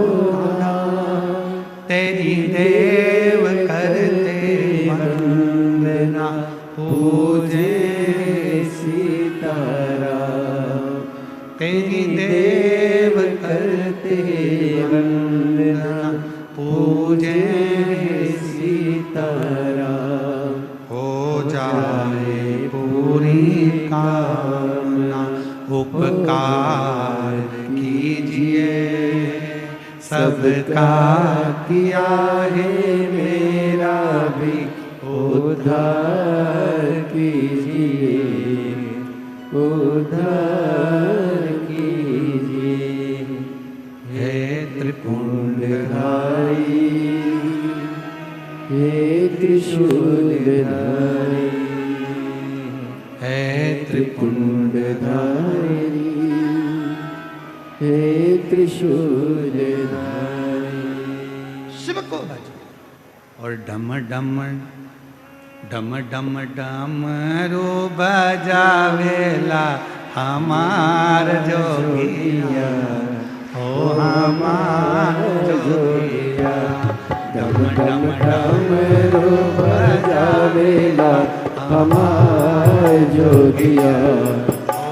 धाम। तेरी देव करते वंदना, पूजे सीताराम। तेरी देव करते वंदना, पूजे सीताराम। हो जाए पूरी कामना, उपकार कीजिए, सबका किया है मेरा भी उद्धार कीजिए, उद्धार कीजिए। हे त्रिपुंडधारी, हे त्रिशूलधारी, हे त्रिपुंडधारी, हे त्रिशूलधारी। शिव को भजो और डम डम डम डम डमरू बजावेला हमार जोगिया, हो हमार जोगिया। डम डम डमरू बजावेला हमार जोगिया,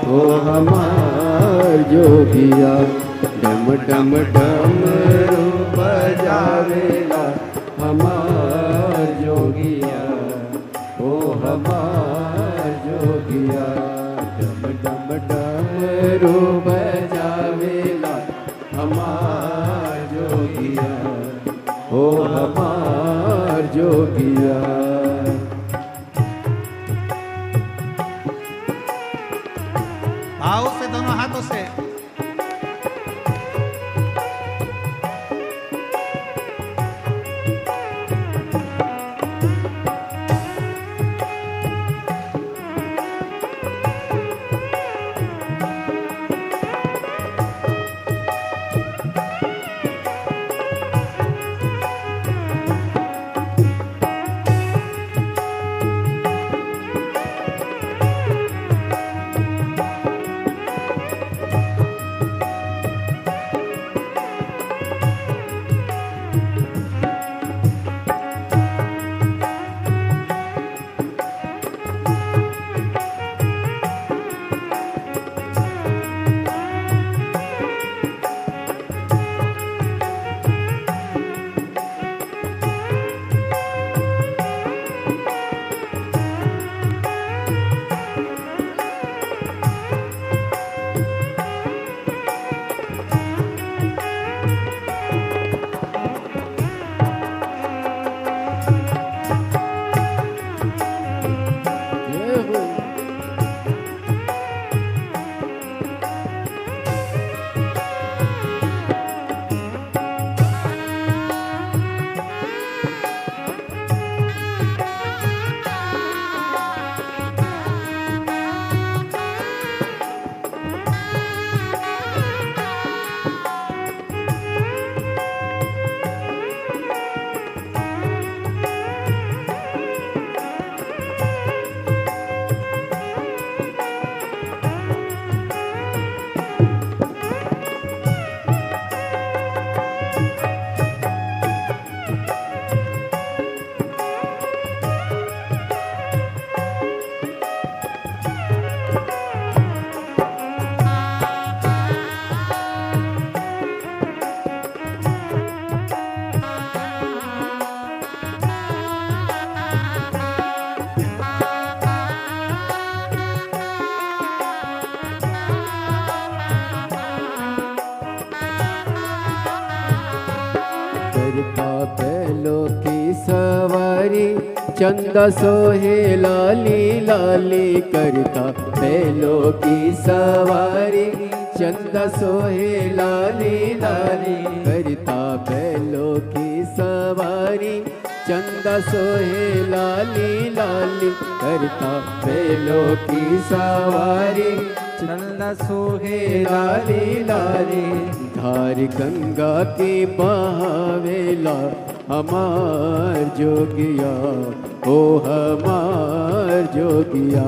ओ हमार जोगिया। डम डम डमरू बजावेला हमार जोगिया, ओ हमार जोगिया। डम डम डमरू बजावेला हमार जोगिया, ओ हमार जोगिया। भाव से दोनों हाथों से करता बैलो की सवारी चंदा सोहे लाली लाली। करता बैलो की सवारी चंदा सोहे लाली लाली। करता बैलो की सवारी चंदा सोहे लाली लाली। करता बैलो की सवारी चंदा सोहे लाली लाली। धार गंगा की बहावेला हमार जोगिया, ओ हमार जोगिया।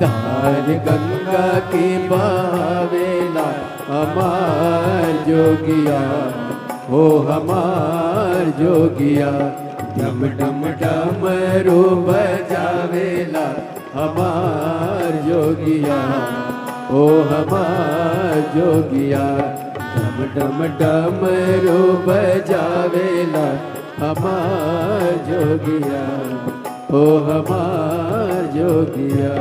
धार गंगा की बहावेला हमार जोगिया, ओ हमार जोगिया। डम डम डमरू बजावेला हमार जोगिया, ओ हमार जोगिया। डम डम डमरू बजावेला हमार जोगिया, ओ हमार जोगिया।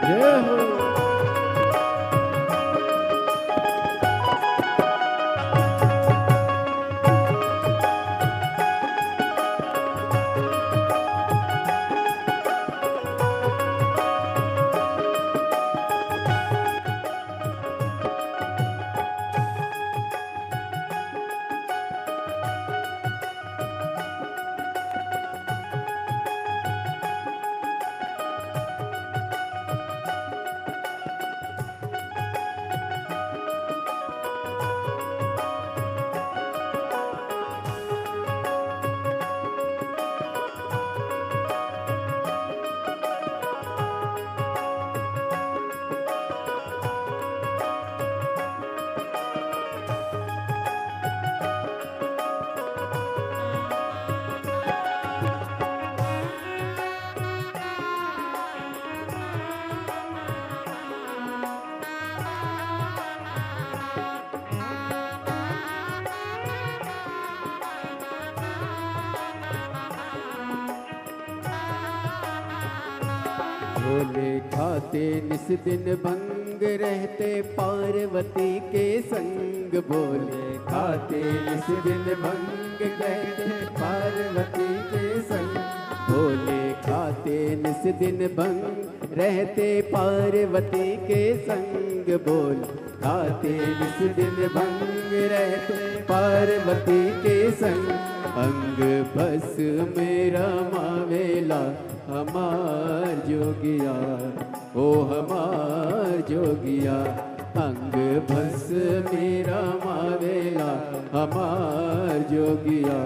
जय हो। भोले खाते निस दिन भंग रहते पार्वती के संग। भोले खाते निस दिन भंग रहते पार्वती के संग। भोले खाते निस दिन भंग रहते पार्वती के संग। बोल खाते निस दिन भंग रहते पार्वती के संग। अंग बस मेरा मावेला हमार जोगिया, ओ हमार जोगिया। अंग बस मेरा मावेला हमार जोगिया,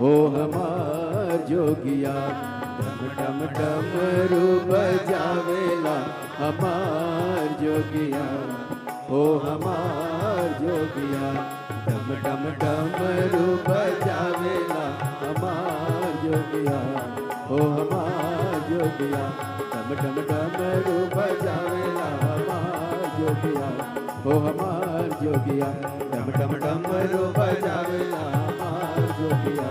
ओ हमार जोगिया। डम डम डमरू बजावेला हमार जोगिया, ओ हमार जोगिया। डम डम डमरू बजावेला हमार जोगिया, ओ हमार जोगिया। डम डम डमरू बजावेला हमार जोगिया, ओ हमार जोगिया। डम डम डमरू बजावेला हमार जोगिया,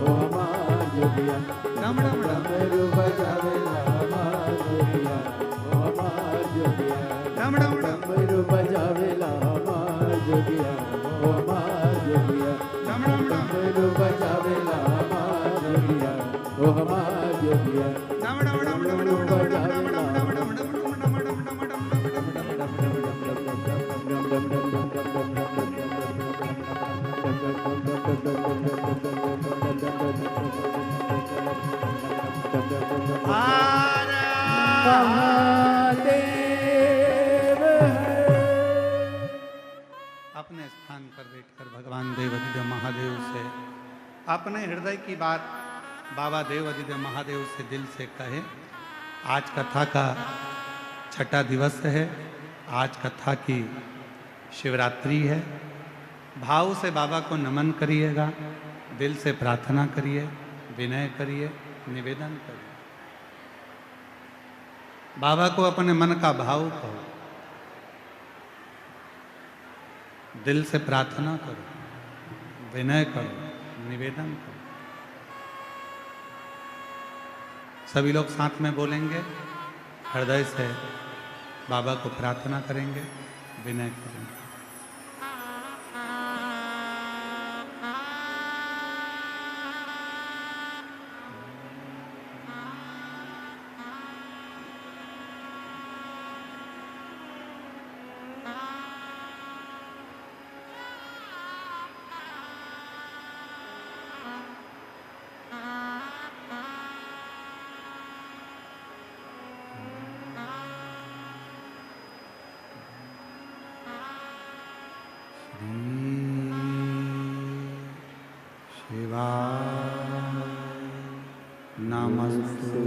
ओ हमार जोगिया। डम डम डमरू बजावेला हमार जोगिया, ओ हमार जोगिया। डम डम डमरू बजावेला हमार जोगिया, ओ हमार जोगिया। डम डम डमरू बजावेला हमार जोगिया, ओ हमार जोगिया। डम डम डमरू बजावेला अपने स्थान पर बैठकर भगवान देवाधिदेव महादेव से अपने हृदय की बात बाबा देवाधिदेव महादेव से दिल से कहे। आज कथा का छठा दिवस है। आज कथा की शिवरात्रि है। भाव से बाबा को नमन करिएगा, दिल से प्रार्थना करिए, विनय करिए, निवेदन करिए। बाबा को अपने मन का भाव कहो, दिल से प्रार्थना करो, विनय करो, निवेदन करो। सभी लोग साथ में बोलेंगे, हृदय से बाबा को प्रार्थना करेंगे, विनय करेंगे। नमस्तु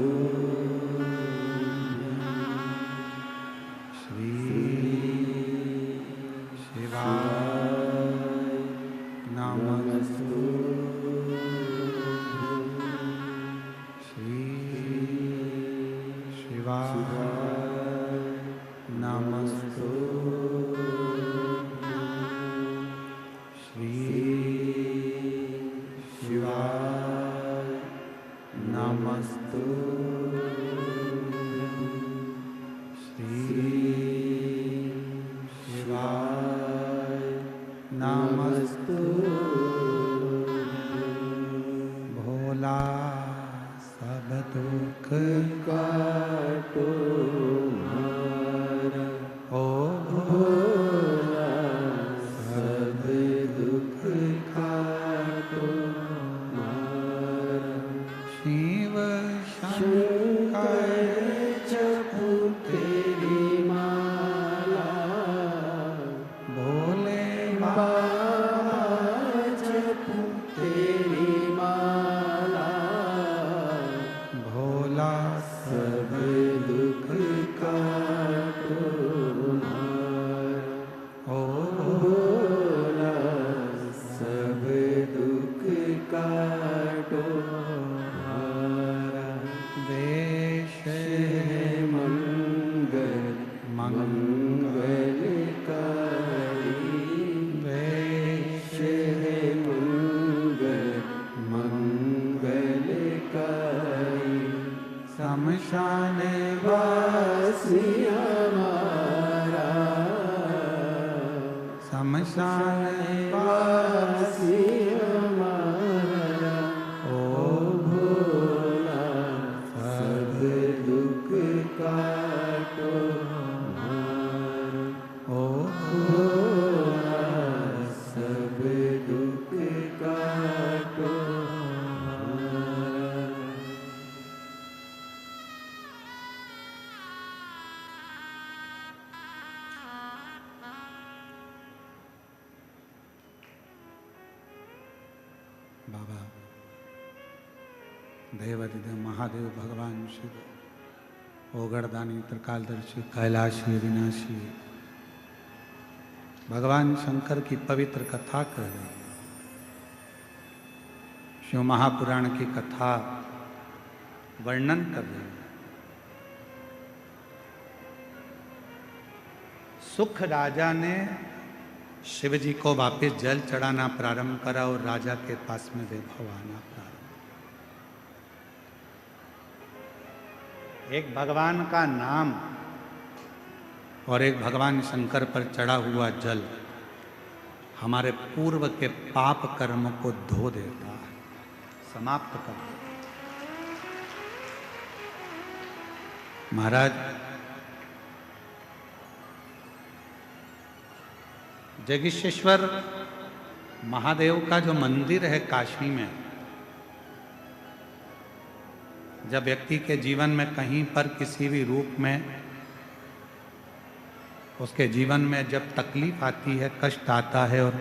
श्री शिवाय नमस्तु श्री शिवाय नमस्तु श्री शिवाय नमस्तु दुख काटो मारा, ओ भोला सब दुख काटो मारा। शिव शंकर जपू तेरी माला, भोले बाबा जपू तेरी माला, भोला सब दुख काटो मारा। ओ भोला सब दुख काटो मारा। देश मंगल मंगलकारी, देश मंगल मंगलकारी। शमशान वासी हमारा, शमशान वासी हमारा। ओ भोला सब दुख काटो मारा। ओ भोला सब दुख काटो मारा। बाबा देवाधिदेव महादेव भगवान शिव ओगड़दानी त्रिकालदर्शी कैलाशी अविनाशी भगवान शंकर की पवित्र कथा कर रहे हैं। शिव महापुराण की कथा वर्णन कर रहे हैं। सुख राजा ने शिव जी को वापस जल चढ़ाना प्रारंभ करा और राजा के पास में वैभव आना प्रारंभ। एक भगवान का नाम और एक भगवान शंकर पर चढ़ा हुआ जल हमारे पूर्व के पाप कर्म को धो देता है, समाप्त कर देता है। महाराज जगदीशेश्वर महादेव का जो मंदिर है काशी में, जब व्यक्ति के जीवन में कहीं पर किसी भी रूप में उसके जीवन में जब तकलीफ आती है, कष्ट आता है और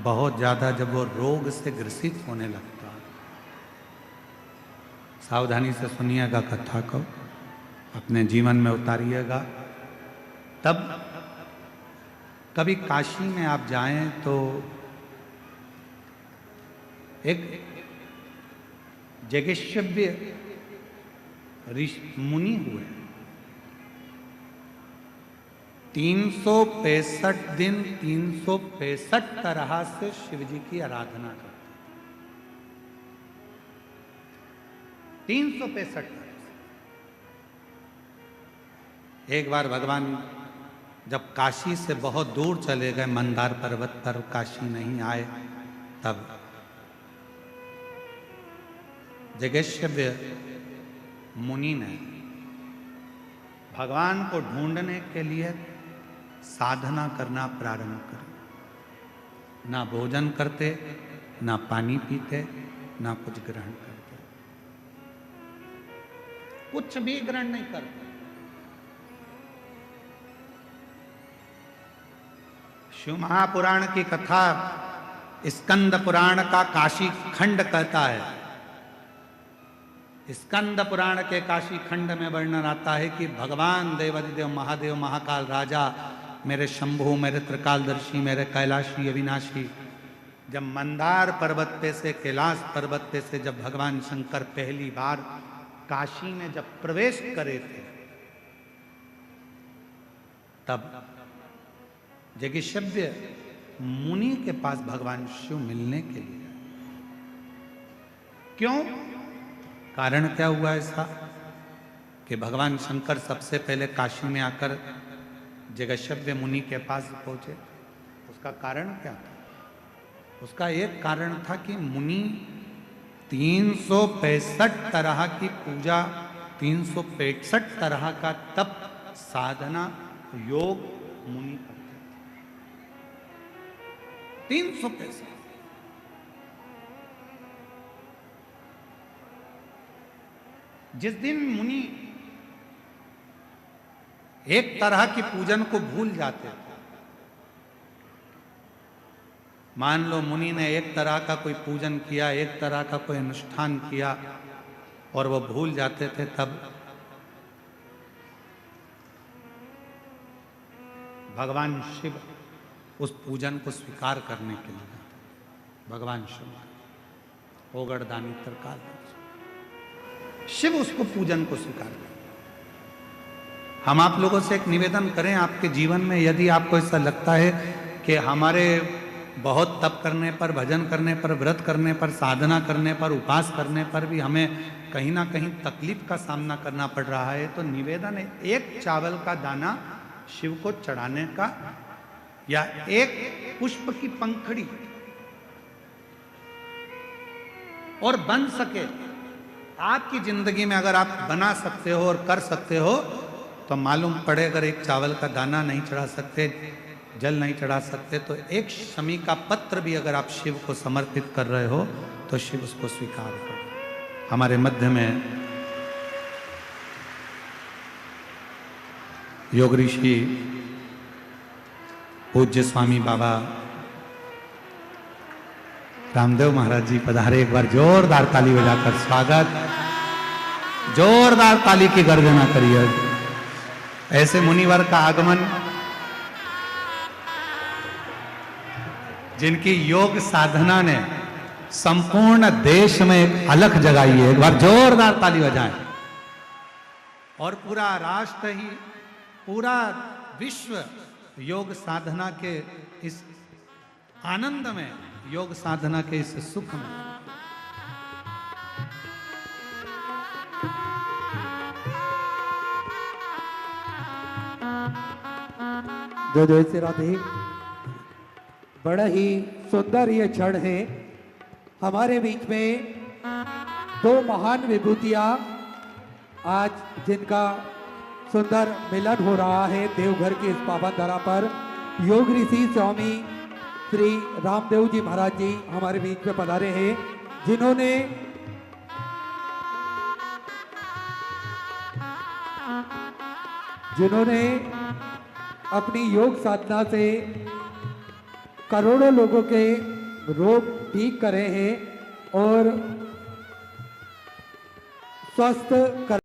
बहुत ज़्यादा जब वो रोग से ग्रसित होने लगता है, सावधानी से सुनिएगा कथा को, अपने जीवन में उतारिएगा। तब कभी काशी में आप जाएं तो एक जगेश्व्य मुनि हुए, 365 दिन 365 तरह से शिव जी की आराधना करते, 365 तरह से। एक बार भगवान जब काशी से बहुत दूर चले गए, मंदार पर्वत पर काशी नहीं आए, तब जगेश्व्य मुनि ने भगवान को ढूंढने के लिए साधना करना प्रारंभ करी। ना भोजन करते, ना पानी पीते, ना कुछ ग्रहण करते, कुछ भी ग्रहण नहीं करते। शिव महापुराण की कथा स्कंद पुराण का काशी खंड कहता है। स्कंद पुराण के काशी खंड में वर्णन आता है कि भगवान देवाधिदेव महादेव महाकाल राजा, मेरे शंभु, मेरे त्रिकालदर्शी, मेरे कैलाशी अविनाशी, जब मंदार पर्वत पे से, कैलाश पर्वत पे से जब भगवान शंकर पहली बार काशी में जब प्रवेश करे थे, तब जगेश्व्य मुनि के पास भगवान शिव मिलने के लिए। क्यों? कारण क्या हुआ ऐसा कि भगवान शंकर सबसे पहले काशी में आकर जगेश्व्य मुनि के पास पहुंचे? उसका कारण क्या था? उसका एक कारण था कि मुनि 365 तरह की पूजा, 365 तरह का तप, साधना, योग मुनि करते थे। 365। जिस दिन मुनि एक तरह की पूजन को भूल जाते थे, मान लो मुनि ने एक तरह का कोई पूजन किया, एक तरह का कोई अनुष्ठान किया और वो भूल जाते थे, तब भगवान शिव उस पूजन को स्वीकार करने के लिए, भगवान शिव ओगड़दानी तरकाल शिव उसको पूजन को स्वीकार करें। हम आप लोगों से एक निवेदन करें, आपके जीवन में यदि आपको ऐसा लगता है कि हमारे बहुत तप करने पर, भजन करने पर, व्रत करने पर, साधना करने पर, उपास करने पर भी हमें कहीं ना कहीं तकलीफ का सामना करना पड़ रहा है, तो निवेदन है एक चावल का दाना शिव को चढ़ाने का, या एक पुष्प की पंखड़ी, और बन सके आपकी जिंदगी में अगर आप बना सकते हो और कर सकते हो, तो मालूम पड़े अगर एक चावल का दाना नहीं चढ़ा सकते, जल नहीं चढ़ा सकते, तो एक शमी का पत्र भी अगर आप शिव को समर्पित कर रहे हो तो शिव उसको स्वीकार करो। हमारे मध्य में योग ऋषि पूज्य स्वामी बाबा रामदेव महाराज जी पधारे। एक बार जोरदार ताली बजाकर स्वागत, जोरदार ताली की गर्जना करिए। ऐसे मुनिवर का आगमन जिनकी योग साधना ने संपूर्ण देश में एक अलख जगाई है, एक बार जोरदार ताली बजाएं। और पूरा राष्ट्र ही, पूरा विश्व योग साधना के इस आनंद में, योग साधना के इस सुख में। जय जय श्री राधे। बड़ा ही सुंदर ये क्षण है। हमारे बीच में दो महान विभूतियां आज जिनका सुंदर मिलन हो रहा है देवघर की इस पावन धरा पर, योग ऋषि स्वामी श्री रामदेव जी महाराज जी हमारे बीच में पधारे हैं, जिन्होंने अपनी योग साधना से करोड़ों लोगों के रोग ठीक करे हैं और स्वस्थ कर